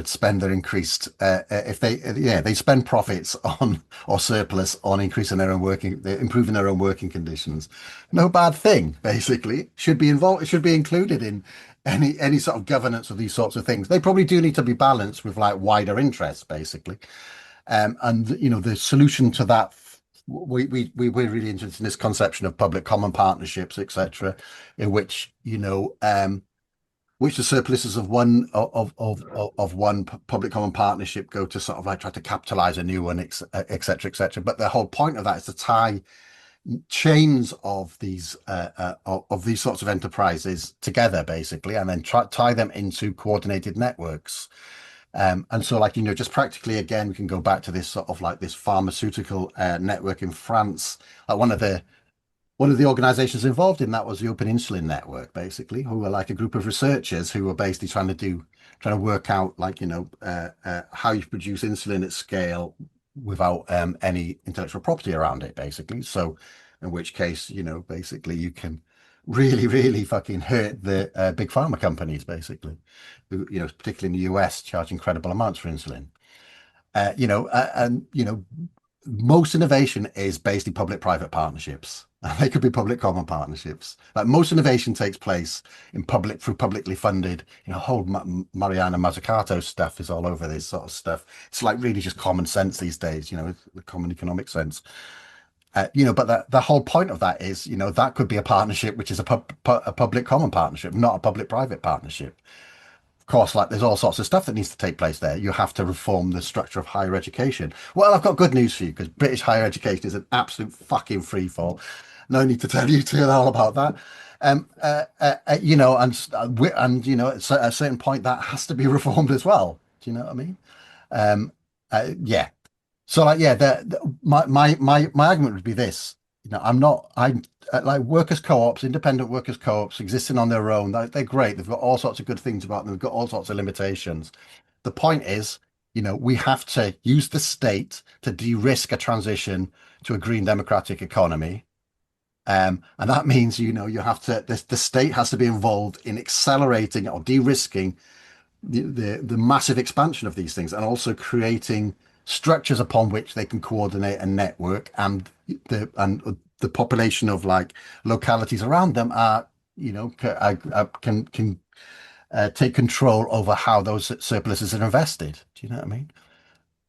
spend their increased if they yeah they spend profits on or surplus on increasing their own working improving their own working conditions. No bad thing, basically. Should be involved, it should be included in any sort of governance of these sorts of things. They probably do need to be balanced with like wider interests, basically. And the solution to that, we're really interested in this conception of public common partnerships, etc., in which the surpluses of one public common partnership go to sort of like try to capitalize a new one, etc., etc. But the whole point of that is to tie chains of these sorts of enterprises together, basically, and then tie them into coordinated networks. And so, like, just practically, again, we can go back to this sort of like this pharmaceutical network in France. Like one of the organizations involved in that was the Open Insulin Network, basically, who were like a group of researchers who were basically trying to work out like, how you produce insulin at scale without any intellectual property around it, basically. So in which case, basically you can really, really fucking hurt the big pharma companies, basically, who, particularly in the US, charge incredible amounts for insulin. And most innovation is basically public-private partnerships. They could be public-common partnerships. Like most innovation takes place through publicly funded. Whole Mariana Mazzucato stuff is all over this sort of stuff. It's like really just common sense these days. The common economic sense. But the whole point of that is, that could be a partnership which is a public-common partnership, not a public-private partnership. Of course, like there's all sorts of stuff that needs to take place there. You have to reform the structure of higher education. Well, I've got good news for you because British higher education is an absolute fucking free fall. No need to tell you all about that. At a certain point that has to be reformed as well. Do you know what I mean? Yeah. So like, yeah, my argument would be this. I'm like workers co-ops, independent workers co-ops existing on their own. They're great. They've got all sorts of good things about them. They've got all sorts of limitations. The point is, we have to use the state to de-risk a transition to a green democratic economy. And that means, the state has to be involved in accelerating or de-risking the massive expansion of these things and also creating structures upon which they can coordinate a network and the population of like localities around them can take control over how those surpluses are invested. Do you know what I mean?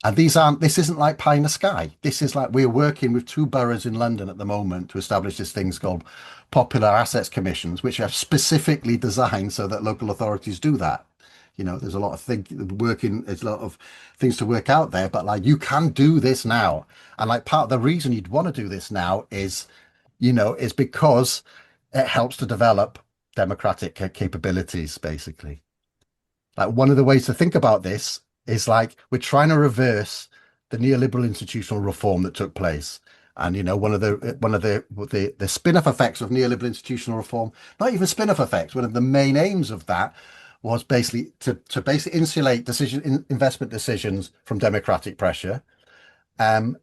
And this isn't like pie in the sky. This is like we're working with two boroughs in London at the moment to establish this things called popular assets commissions, which are specifically designed so that local authorities do that. There's a lot of there's a lot of things to work out there, but like you can do this now. And like part of the reason you'd want to do this now is because it helps to develop democratic capabilities, basically. Like one of the ways to think about this is like we're trying to reverse the neoliberal institutional reform that took place. And one of the spin-off effects of neoliberal institutional reform, not even spin-off effects, one of the main aims of that was basically to basically insulate investment decisions from democratic pressure, and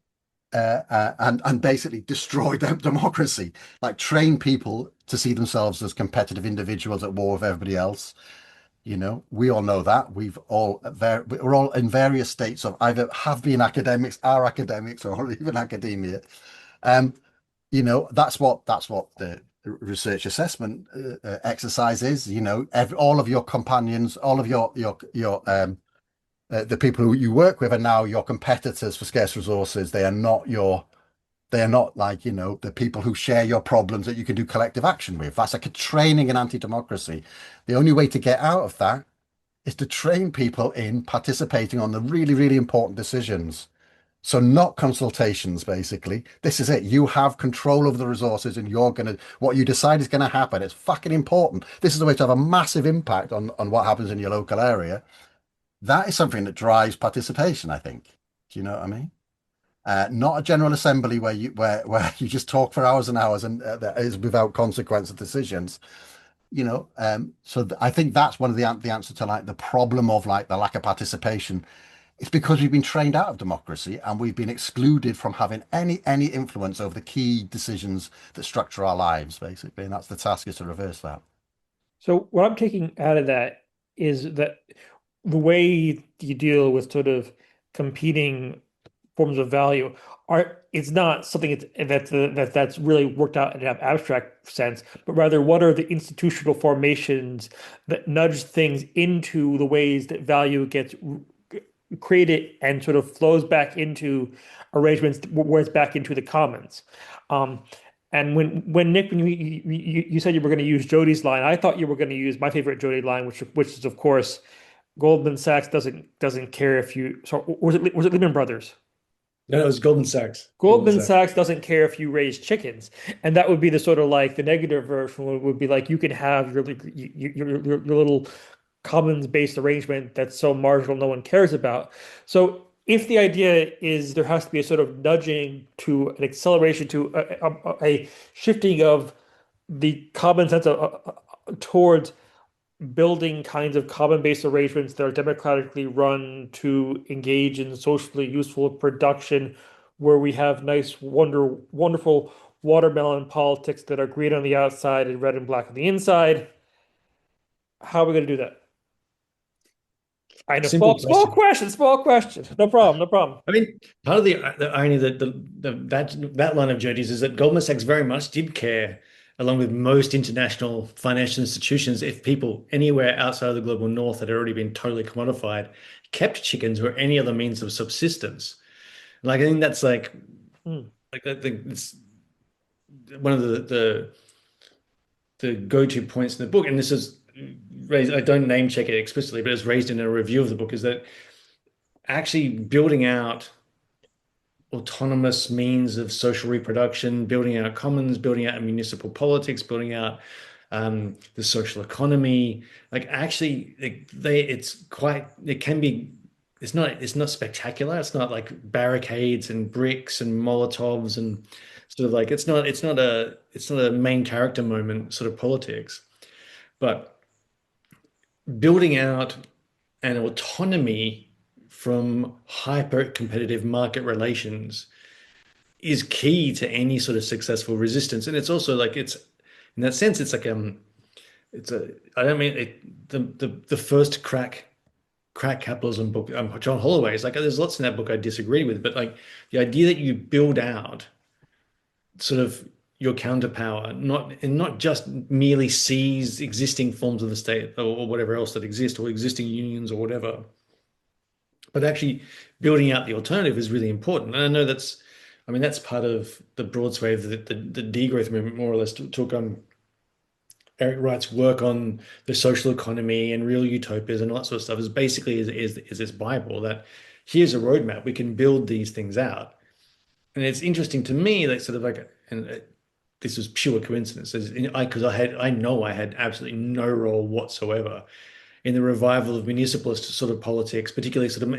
basically destroy democracy, like train people to see themselves as competitive individuals at war with everybody else. We all know that we're all in various states of either have been academics, are academics, or even academia. That's what the research assessment exercise is. All of your companions, all of the people who you work with are now your competitors for scarce resources. They are not like, the people who share your problems that you can do collective action with. That's like a training in anti-democracy. The only way to get out of that is to train people in participating on the really, really important decisions So not consultations, basically. This is it. You have control over the resources and what you decide is gonna happen. It's fucking important. This is the way to have a massive impact on what happens in your local area. That is something that drives participation, I think. Do you know what I mean? Not a general assembly where you just talk for hours and hours and that is without consequence of decisions. I think that's one of the answer to like the problem of like the lack of participation. It's because we've been trained out of democracy and we've been excluded from having any influence over the key decisions that structure our lives, basically. And that's the task, is to reverse that. So what I'm taking out of that is that the way you deal with sort of competing forms of value are it's not something that's really worked out in an abstract sense, but rather what are the institutional formations that nudge things into the ways that value gets created and sort of flows back into arrangements where it's back into the commons. Um, and when Nick, when you said you were going to use Jody's line, I thought you were going to use my favorite Jody line, which is of course Goldman Sachs doesn't care if you. So was it Lehman Brothers? No, it was Goldman Sachs. Goldman Goldman Sachs. Sachs doesn't care if you raise chickens, and that would be the sort of like the negative version would be like you can have your little commons-based arrangement that's so marginal no one cares about. So if the idea is there has to be a sort of nudging to an acceleration to a shifting of the common sense towards building kinds of common-based arrangements that are democratically run to engage in socially useful production, where we have nice, wonderful watermelon politics that are green on the outside and red and black on the inside. How are we going to do that? I know, Simple question. small question. No problem, no problem. I mean, part of the irony that that line of Jody's is that Goldman Sachs very much did care, along with most international financial institutions, if people anywhere outside of the global north had already been totally commodified, kept chickens or any other means of subsistence. Like I think that's Hmm. like I think it's one of the go-to points in the book, and this is raised. I don't name check it explicitly, but it's raised in a review of the book. Is that actually building out autonomous means of social reproduction, building out commons, building out municipal politics, building out the social economy. Like actually, it can be. It's not spectacular. It's not like barricades and bricks and Molotovs and sort of like it's not a main character moment sort of politics, but building out an autonomy from hyper competitive market relations is key to any sort of successful resistance. And it's also like it's in that sense, it's like it's a I don't mean it the first crack capitalism book, John Holloway's like there's lots in that book I disagree with, but like the idea that you build out sort of your counterpower, not just merely seize existing forms of the state or whatever else that exist or existing unions or whatever, but actually building out the alternative is really important. And I know I mean, that's part of the broad sway of the degrowth movement, more or less, took Eric Wright's work on the social economy and real utopias and all that sort of stuff is basically is this Bible that here's a roadmap. We can build these things out. And it's interesting to me that sort of like, and this was pure coincidence, because I know I had absolutely no role whatsoever in the revival of municipalist sort of politics, particularly sort of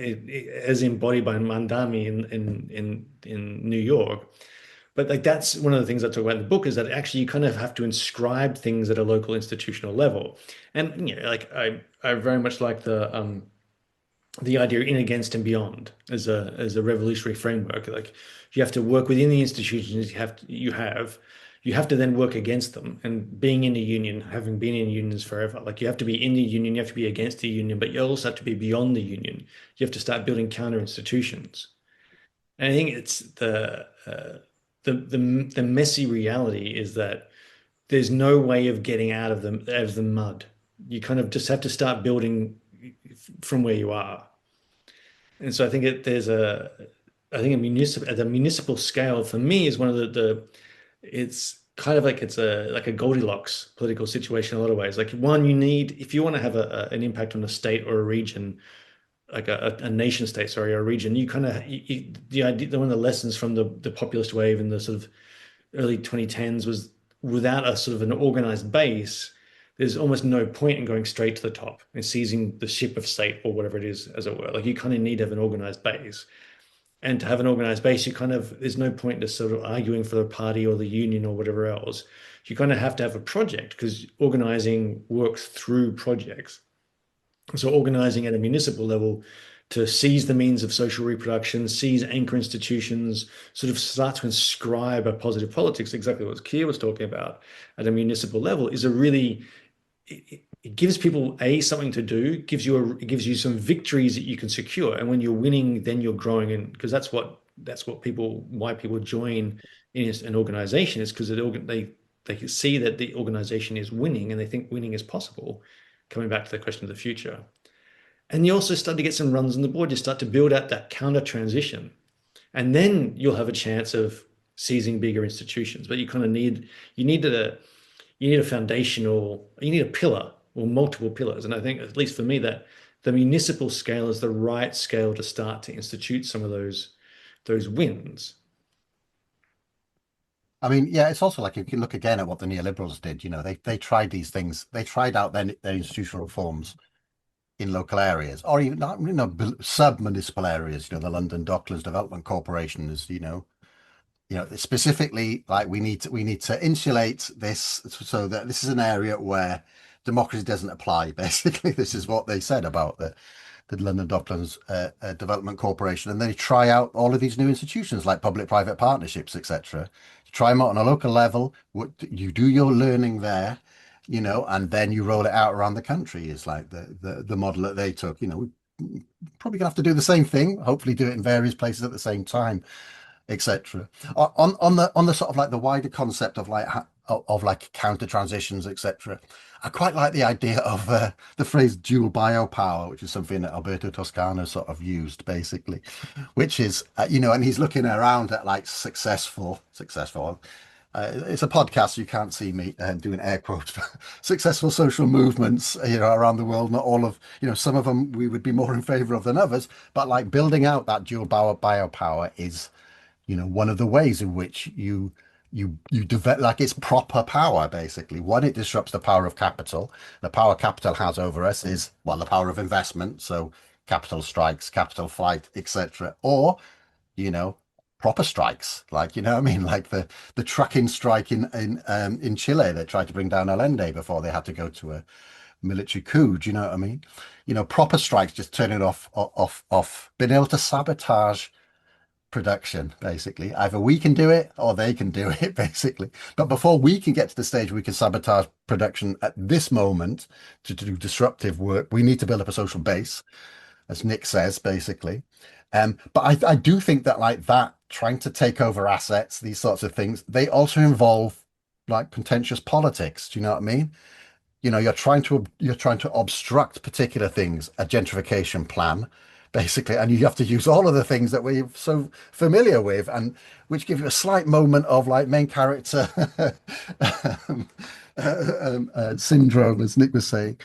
as embodied by Mandami in New York. But like that's one of the things I talk about in the book is that actually you kind of have to inscribe things at a local institutional level. And like I very much like the idea in, against, and beyond as a revolutionary framework. Like you have to work within the institutions you have to then work against them. And being in a union, having been in unions forever, like you have to be in the union, you have to be against the union, but you also have to be beyond the union. You have to start building counter institutions. And I think it's the messy reality is that there's no way of getting out of the mud. You kind of just have to start building from where you are. And so I think I think at a municipal scale for me is one of it's kind of like it's like a Goldilocks political situation in a lot of ways. Like one, you need, if you want to have an impact on a state or a region, like a nation state, sorry, or a region, you kind of the idea, one of the lessons from the populist wave in the sort of early 2010s was without a sort of an organized base, there's almost no point in going straight to the top and seizing the ship of state or whatever it is, as it were. Like you kind of need to have an organized base. And to have an organized base, you kind of, there's no point to sort of arguing for the party or the union or whatever else. You kind of have to have a project because organizing works through projects. So organizing at a municipal level to seize the means of social reproduction, seize anchor institutions, sort of start to inscribe a positive politics, exactly what Keir was talking about at a municipal level, is a really it gives people something to do, it gives you some victories that you can secure, and when you're winning, then you're growing, and because that's what people why people join in an organization is because they can see that the organization is winning and they think winning is possible. Coming back to the question of the future, and you also start to get some runs on the board. You start to build out that counter transition, and then you'll have a chance of seizing bigger institutions. But you need a you need a pillar or multiple pillars. And I think, at least for me, that the municipal scale is the right scale to start to institute some of those wins. I mean, yeah, it's also like you can look again at what the neoliberals did. You know, they tried these things. They tried out their institutional reforms in local areas, or even not, sub-municipal areas. You know, the London Docklands Development Corporation is, specifically like we need to insulate this so that this is an area where democracy doesn't apply. Basically, this is what they said about the London Docklands Development Corporation, and they try out all of these new institutions like public-private partnerships, etc. Try them out on a local level. You do your learning there, and then you roll it out around the country. Is like the model that they took. We probably gonna have to do the same thing. Hopefully, do it in various places at the same time, etc. On the sort of like the wider concept of like counter transitions, etc. I quite like the idea of the phrase dual biopower, which is something that Alberto Toscano sort of used basically, which is and he's looking around at like successful. It's a podcast, so you can't see me doing air quotes. Successful social movements, around the world. Not all of, some of them we would be more in favor of than others, but like building out that dual biopower is one of the ways in which you develop like it's proper power basically. One, it disrupts the power of capital. The power capital has over us is, well, the power of investment, so capital strikes, capital flight, etc. Or you know proper strikes, like what I mean, like the trucking strike in Chile that tried to bring down Allende before they had to go to a military coup. Do you know what I mean? Proper strikes, just turning off being able to sabotage production basically. Either we can do it or they can do it basically, but before we can get to the stage where we can sabotage production at this moment to do disruptive work, we need to build up a social base, as Nick says basically. But I do think that like that trying to take over assets, these sorts of things, they also involve like contentious politics. Do you know what I mean? You're trying to obstruct particular things, a gentrification plan, basically, and you have to use all of the things that we're so familiar with, and which give you a slight moment of like main character um, syndrome, as Nick was saying.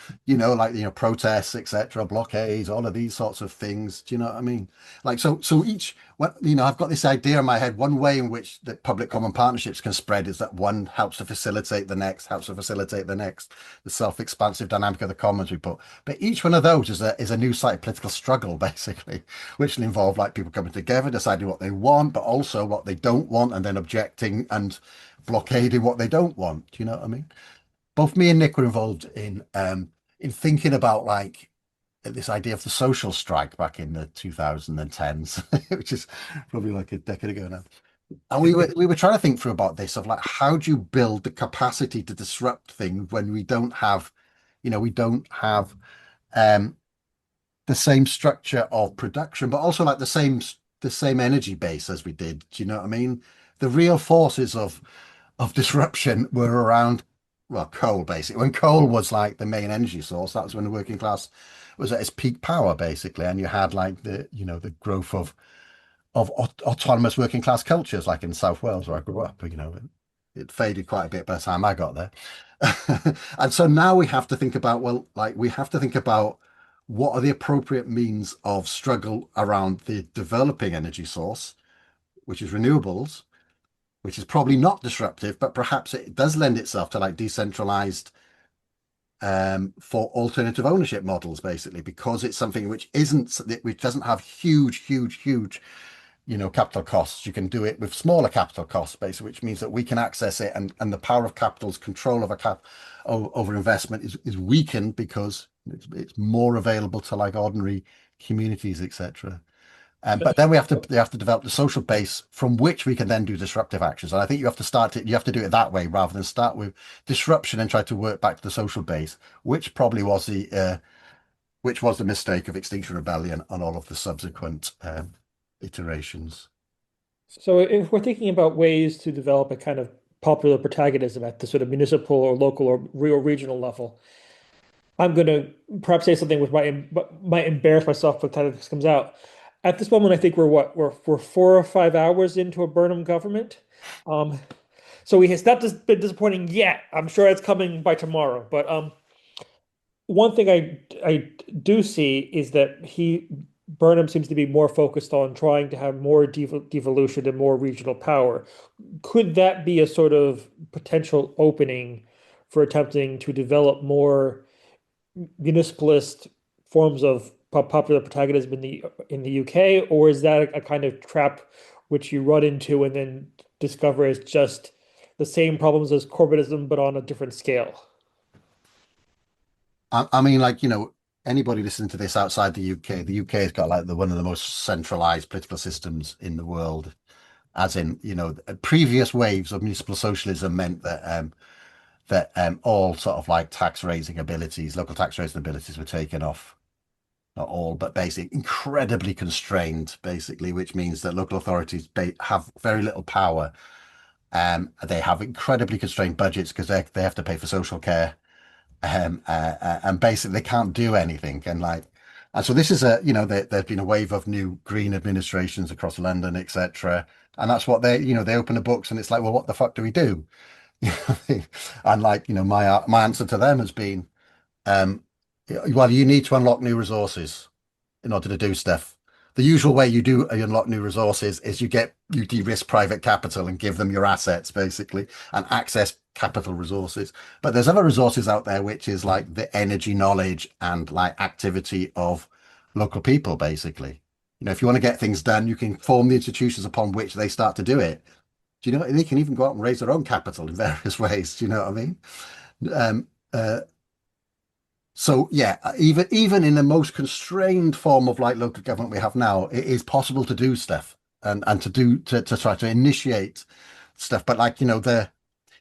Protests, etc., blockades, all of these sorts of things. Do you know what I mean? Like I've got this idea in my head. One way in which the public common partnerships can spread is that one helps to facilitate the next, helps to facilitate the next. The self-expansive dynamic of the commons we put. But each one of those is a new site of political struggle, basically, which will involve like people coming together, deciding what they want, but also what they don't want, and then objecting and blockading what they don't want. Do you know what I mean? Both me and Nick were involved in thinking about like this idea of the social strike back in the 2010s, which is probably like a decade ago now. And we were trying to think through about this of like how do you build the capacity to disrupt things when we don't have um the same structure of production, but also like the same energy base as we did. Do you know what I mean? The real forces of disruption were around, well, coal basically. When coal was like the main energy source, that was when the working class was at its peak power basically, and you had like the growth of autonomous working class cultures, like in South Wales where I grew up. It faded quite a bit by the time I got there. And so now we have to think about, well, like we have to think about what are the appropriate means of struggle around the developing energy source, which is renewables, which is probably not disruptive, but perhaps it does lend itself to like decentralized for alternative ownership models, basically, because it's something which doesn't have huge, capital costs. You can do it with smaller capital costs, basically, which means that we can access it, and the power of capital's control over investment is weakened because it's more available to like ordinary communities, etc. But then we have to develop the social base from which we can then do disruptive actions. And I think you have to do it that way rather than start with disruption and try to work back to the social base, which probably was the mistake of Extinction Rebellion and all of the subsequent iterations. So if we're thinking about ways to develop a kind of popular protagonism at the sort of municipal or local or real regional level, I'm going to perhaps say something which might embarrass myself by the time this comes out. At this moment, I think we're 4 or 5 hours into a Burnham government. Um, so he has not just been disappointing yet. I'm sure it's coming by tomorrow. But one thing I do see is that Burnham seems to be more focused on trying to have more devolution and more regional power. Could that be a sort of potential opening for attempting to develop more municipalist forms of popular protagonism in the UK, or is that a kind of trap which you run into and then discover is just the same problems as corporatism but on a different scale? I mean, like, anybody listening to this outside the UK has got like one of the most centralized political systems in the world. As in, previous waves of municipal socialism meant that all sort of like local tax raising abilities were taken off. Not all, but basically incredibly constrained, basically, which means that local authorities have very little power. They have incredibly constrained budgets because they have to pay for social care, and basically they can't do anything. And so this is there's been a wave of new green administrations across London, etc. And that's what they open the books and it's like, well, what the fuck do we do? And my answer to them has been, um, well, you need to unlock new resources in order to do stuff. The usual way you unlock new resources is you de-risk private capital and give them your assets basically and access capital resources. But there's other resources out there which is like the energy knowledge and like activity of local people basically. If you want to get things done, you can form the institutions upon which they start to do it. Do you know they can even go out and raise their own capital in various ways? Do you know what I mean? Um, uh, so yeah, even in the most constrained form of like local government we have now, it is possible to do stuff and to try to initiate stuff. But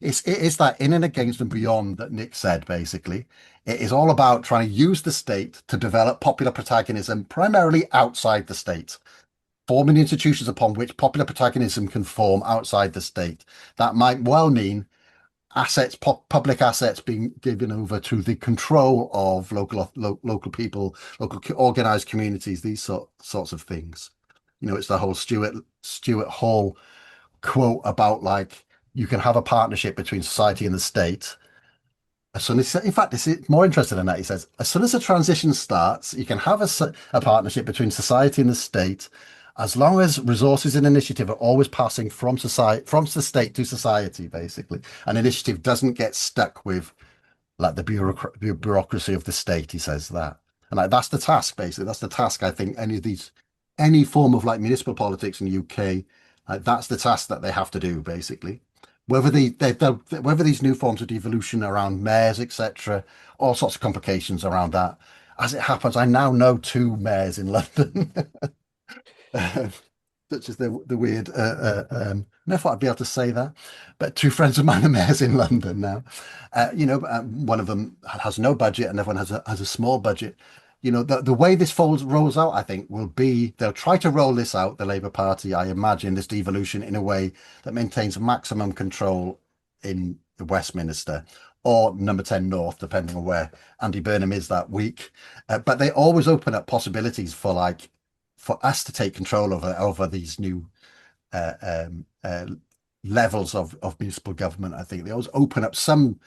it is that in and against and beyond that Nick said basically. It is all about trying to use the state to develop popular protagonism primarily outside the state, forming institutions upon which popular protagonism can form outside the state. That might well mean public assets being given over to the control of local people, local organized communities, these sorts of things. It's the whole Stuart Hall quote about like you can have a partnership between society and the state. As soon as, in fact, this is more interesting than that. He says, as soon as a transition starts, you can have a partnership between society and the state, as long as resources and initiative are always passing from the state to society, basically. An initiative doesn't get stuck with like the bureaucracy of the state. He says that, and like that's the task, basically. That's the task. I think any form of like municipal politics in the UK, that's the task that they have to do, basically. Whether these new forms of devolution around mayors, etc., all sorts of complications around that. As it happens, I now know two mayors in London. Such as the weird. Never thought I'd be able to say that, but two friends of mine are mayors in London now. One of them has no budget, and the other one has a small budget. The way this rolls out, I think, will be they'll try to roll this out, the Labour Party, I imagine, this devolution in a way that maintains maximum control in Westminster or number 10 North, depending on where Andy Burnham is that week. But they always open up possibilities for us to take control over these new uh, um, uh, levels of municipal government. I think they always open up some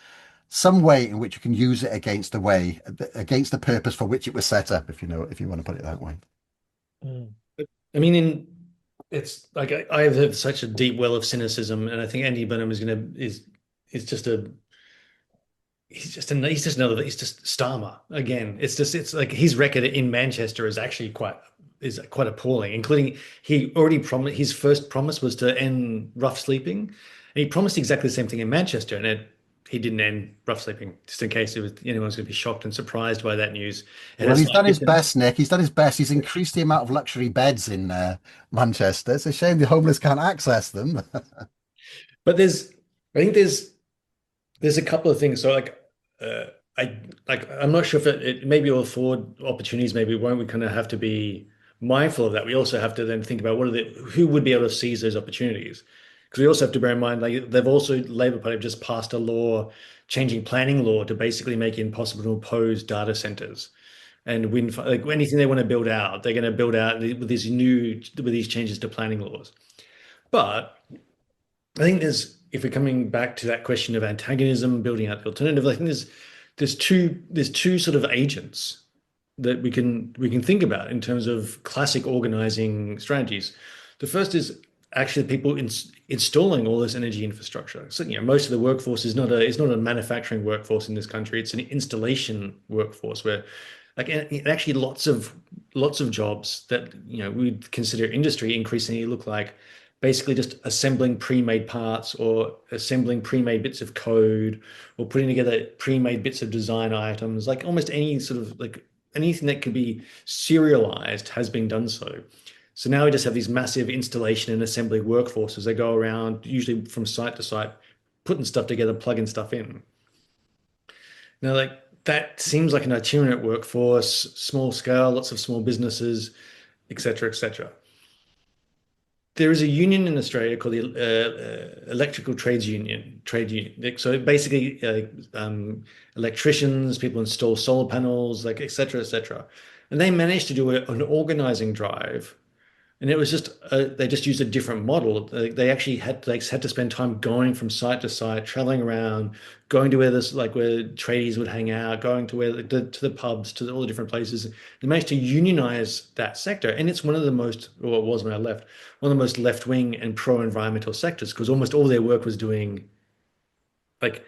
some way in which you can use it against against the purpose for which it was set up, if you know, if you want to put it that way. Mm. I mean, it's like I have such a deep well of cynicism, and I think Andy Burnham is just a he's just another he's just Starmer again. It's like his record in Manchester is actually quite appalling, including he already promised his first promise was to end rough sleeping, and he promised exactly the same thing in Manchester, and he didn't end rough sleeping. Just in case anyone was going to be shocked and surprised by that news, and Well, it's he's like done his best, Nick. He's done his best. He's increased the amount of luxury beds in Manchester. It's a shame the homeless can't access them. but I think there's a couple of things. So uh, I'm not sure if it maybe will afford opportunities, maybe it won't. We kind of have to be mindful of that. We also have to then think about who would be able to seize those opportunities. Because we also have to bear in mind, like Labour Party have just passed a law changing planning law to basically make it impossible to oppose data centers and like anything they want to build out, they're going to build out with these changes to planning laws. But I think if we're coming back to that question of antagonism, building out the alternative, I think there's two sort of agents that we can think about in terms of classic organizing strategies. The first is actually people installing all this energy infrastructure. So most of the workforce is not a manufacturing workforce in this country. It's an installation workforce where like and actually lots of jobs that we'd consider industry increasingly look like basically just assembling pre-made parts or assembling pre-made bits of code or putting together pre-made bits of design items, like almost any sort of like anything that could be serialized has been done so. So now we just have these massive installation and assembly workforces that go around usually from site to site putting stuff together, plugging stuff in. Now, like that seems like an itinerant workforce, small scale, lots of small businesses, et cetera, et cetera. There is a union in Australia called the Electrical Trades Union, trade union. So basically, electricians, people install solar panels, like et cetera, et cetera. And they managed to do an organizing drive, and it was just they just used a different model. They actually had to spend time going from site to site, traveling around, going to where tradies would hang out, going to to the pubs, to all the different places. They managed to unionize that sector, and it's one of the most, or it was when I left, one of the most left wing and pro environmental sectors because almost all their work was doing like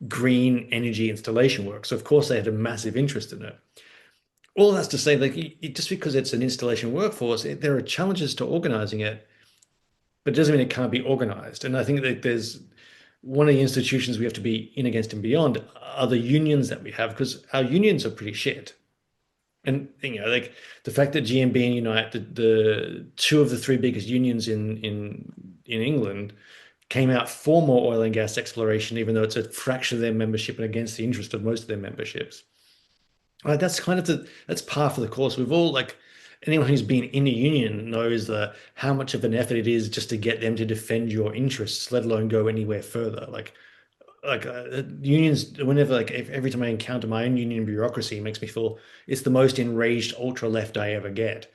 green energy installation work. So of course they had a massive interest in it. All that's to say, like just because it's an installation workforce, there are challenges to organizing it, but it doesn't mean it can't be organized. And I think that there's one of the institutions we have to be in against and beyond are the unions that we have, because our unions are pretty shit. And like the fact that GMB and Unite, the two of the three biggest unions in England, came out for more oil and gas exploration, even though it's a fraction of their membership and against the interest of most of their memberships. That's kind of that's par for the course. We've all like anyone who's been in a union knows how much of an effort it is just to get them to defend your interests, let alone go anywhere further. Unions, whenever every time I encounter my own union bureaucracy, it makes me feel it's the most enraged ultra left I ever get.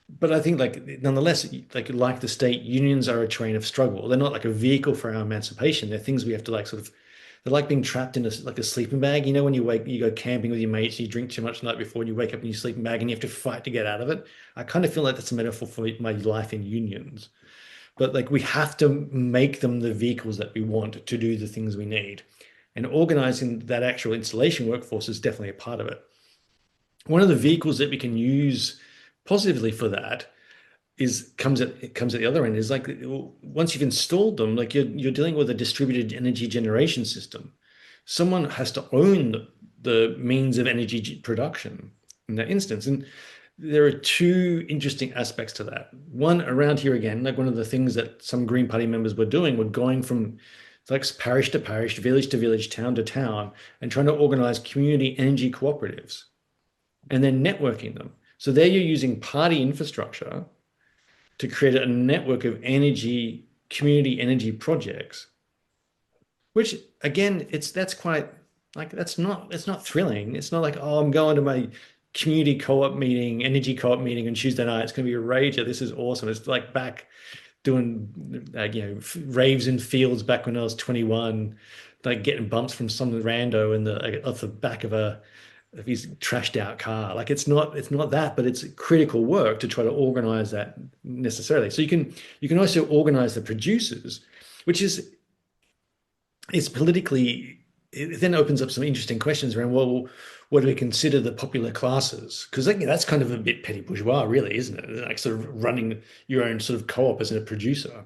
But I think nonetheless, like the state, unions are a train of struggle. They're not like a vehicle for our emancipation. They're things we have to they're like being trapped in a sleeping bag. When you go camping with your mates, you drink too much the night before, and you wake up in your sleeping bag, and you have to fight to get out of it. I kind of feel like that's a metaphor for my life in unions. But we have to make them the vehicles that we want to do the things we need, and organizing that actual installation workforce is definitely a part of it. One of the vehicles that we can use positively for that comes at the other end is once you've installed them, you're dealing with a distributed energy generation system. Someone has to own the means of energy production in that instance. And there are two interesting aspects to that. One, around here again, one of the things that some Green Party members were doing were going from parish to parish, village to village, town to town, and trying to organize community energy cooperatives and then networking them. So there you're using party infrastructure to create a network of community energy projects, which again, that's quite it's not thrilling. It's not like, oh, I'm going to my community co-op meeting, energy co-op meeting on Tuesday night. It's going to be a rager. This is awesome. It's like back doing raves in fields back when I was 21, like getting bumps from some rando in the like, off the back of his trashed out car. Like it's not that, but it's critical work to try to organize that necessarily. So you can also organize the producers, which is politically, it then opens up some interesting questions around, well, what do we consider the popular classes? Because like, that's kind of a bit petty bourgeois, really, isn't it? Like sort of running your own sort of co-op as a producer.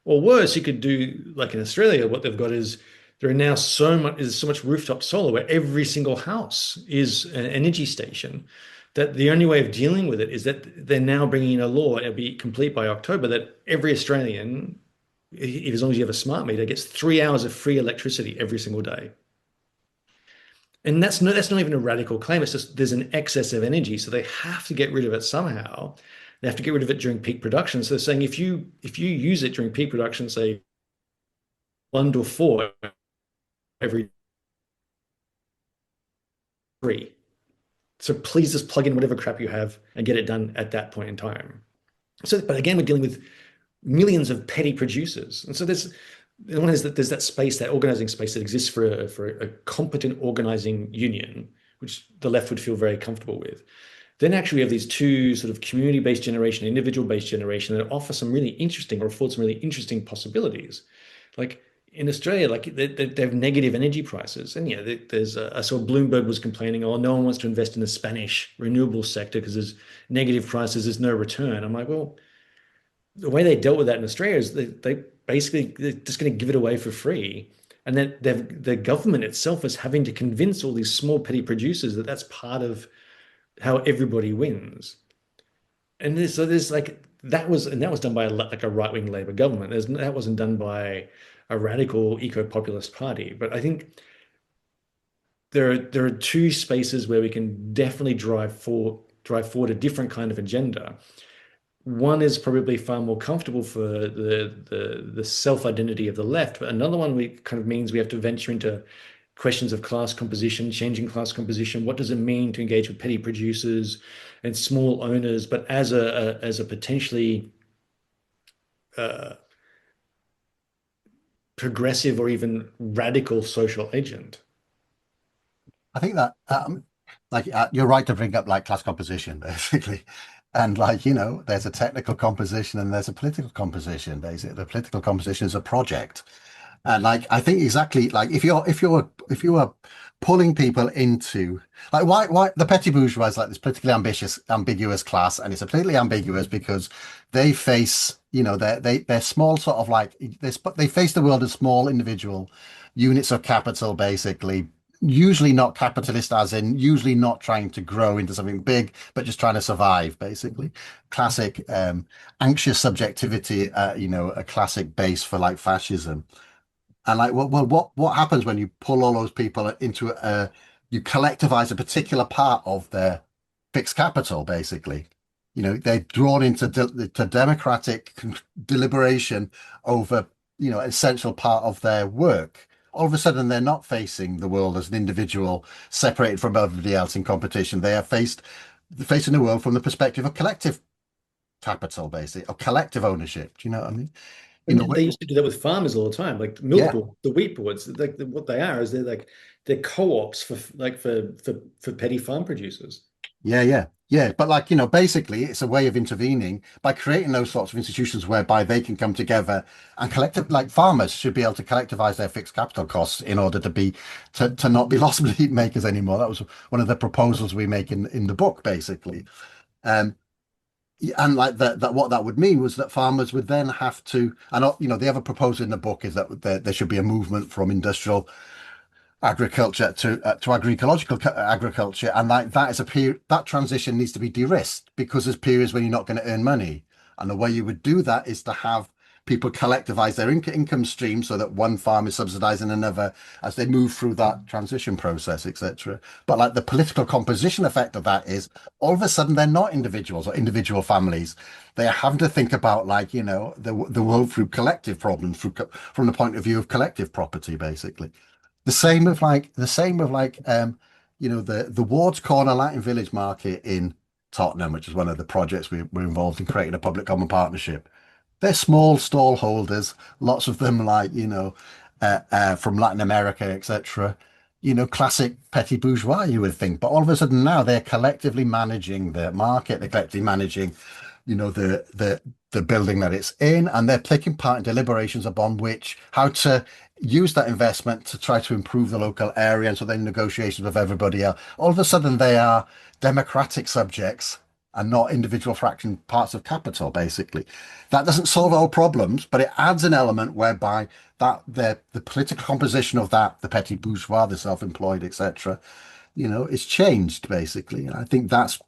Or worse, you could do like in Australia, what they've got is there are now so much rooftop solar where every single house is an energy station that the only way of dealing with it is that they're now bringing in a law, it'll be complete by October, that every Australian, as long as you have a smart meter, gets 3 hours of free electricity every single day. And that's not even a radical claim. It's just there's an excess of energy, so they have to get rid of it somehow. They have to get rid of it during peak production. So they're saying if you use it during peak production, say 1 to 4 every 3. So please just plug in whatever crap you have and get it done at that point in time. So, but again, we're dealing with millions of petty producers, and so there's that space, that organizing space that exists for a competent organizing union, which the left would feel very comfortable with. Then actually we have these two sort of community-based generation, individual-based generation that offer some really interesting or afford some really interesting possibilities. Like in Australia, like they have negative energy prices, and yeah, there's I saw Bloomberg was complaining, oh, no one wants to invest in the Spanish renewable sector because there's negative prices, there's no return. I'm like, well, the way they dealt with that in Australia is they basically they're just going to give it away for free. And then the government itself is having to convince all these small petty producers that that's part of how everybody wins. And there's like that was done by like a right-wing Labour government. That wasn't done by a radical eco-populist party. But I think there are two spaces where we can definitely drive forward a different kind of agenda. One is probably far more comfortable for the self-identity of the left, but another one we kind of means we have to venture into questions of class composition, changing class composition. What does it mean to engage with petty producers and small owners, but as a potentially uh, progressive or even radical social agent? I think that you're right to bring up like class composition basically. And like, there's a technical composition and there's a political composition. Basically, the political composition is a project. And like I think exactly like if you're pulling people into like why the petty bourgeois is like this politically ambiguous class, and it's politically ambiguous because they face they're small sort of like they face the world as small individual units of capital basically, usually not capitalist as in usually not trying to grow into something big but just trying to survive basically. Classic anxious subjectivity, a classic base for like fascism. And like, well, what happens when you pull all those people into you collectivize a particular part of their fixed capital, basically. They're drawn into to democratic deliberation over, an essential part of their work. All of a sudden, they're not facing the world as an individual separated from everybody else in competition. They are facing the world from the perspective of collective capital, basically, or collective ownership. Do you know what I mean? You know, And they used to do that with farmers all the time, like milk yeah. board, the wheat boards. Like what they are is they're co-ops for petty farm producers. Yeah. But like, basically it's a way of intervening by creating those sorts of institutions whereby they can come together and collective, like farmers should be able to collectivize their fixed capital costs in order to not be loss makers anymore. That was one of the proposals we make in the book, basically. Um, and like that what that would mean was that farmers would then have to, and they have a proposal in the book is that there should be a movement from industrial agriculture to agroecological agriculture, and like that is a period that transition needs to be de-risked because there's periods when you're not going to earn money, and the way you would do that is to have people collectivize their income stream so that one farm is subsidizing another as they move through that transition process, etc. But like the political composition effect of that is all of a sudden they're not individuals or individual families. They are having to think about like the world through collective problems from the point of view of collective property, basically. The Ward's Corner Latin Village Market in Tottenham, which is one of the projects we're involved in creating a public common partnership. they're small stall holders, lots of them like, from Latin America, etc. Classic petty bourgeois, you would think. But all of a sudden now they're collectively managing the market, they're collectively managing, the building that it's in, and they're taking part in deliberations upon which how to use that investment to try to improve the local area. And so then negotiations with everybody else. All of a sudden they are democratic subjects and not individual fraction parts of capital, basically. That doesn't solve all problems, but it adds an element whereby that the political composition of that, the petty bourgeois, the self-employed, etc., it's changed basically. And I think that's,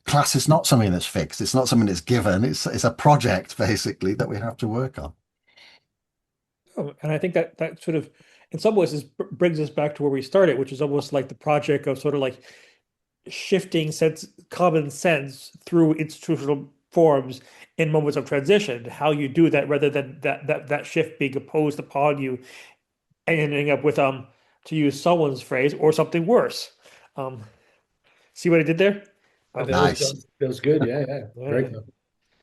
class is not something that's fixed. It's not something that's given. It's a project basically that we have to work on. Oh, and I think that sort of, in some ways, brings us back to where we started, which is almost like the project of sort of like shifting common sense through institutional forms in moments of transition. How you do that, rather than that shift being imposed upon you and ending up with to use someone's phrase, or something worse. Um, see what I did there? Um, Nice. That was good. Yeah, yeah. Very yeah. good.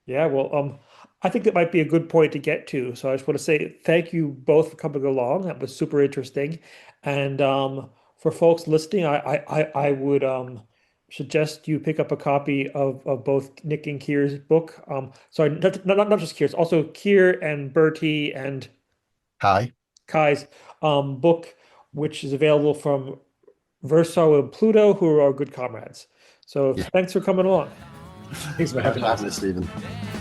Yeah, well, I think that might be a good point to get to. So I just want to say thank you both for coming along. That was super interesting. And for folks listening, I would suggest you pick up a copy of both Nick and Keir's book. Sorry, not just Keir's, also Keir and Bertie and Hi. Kai's book, which is available from Verso and Pluto, who are our good comrades. So Yeah. thanks for coming along. Thanks for Thanks having for us. having us, Stephen.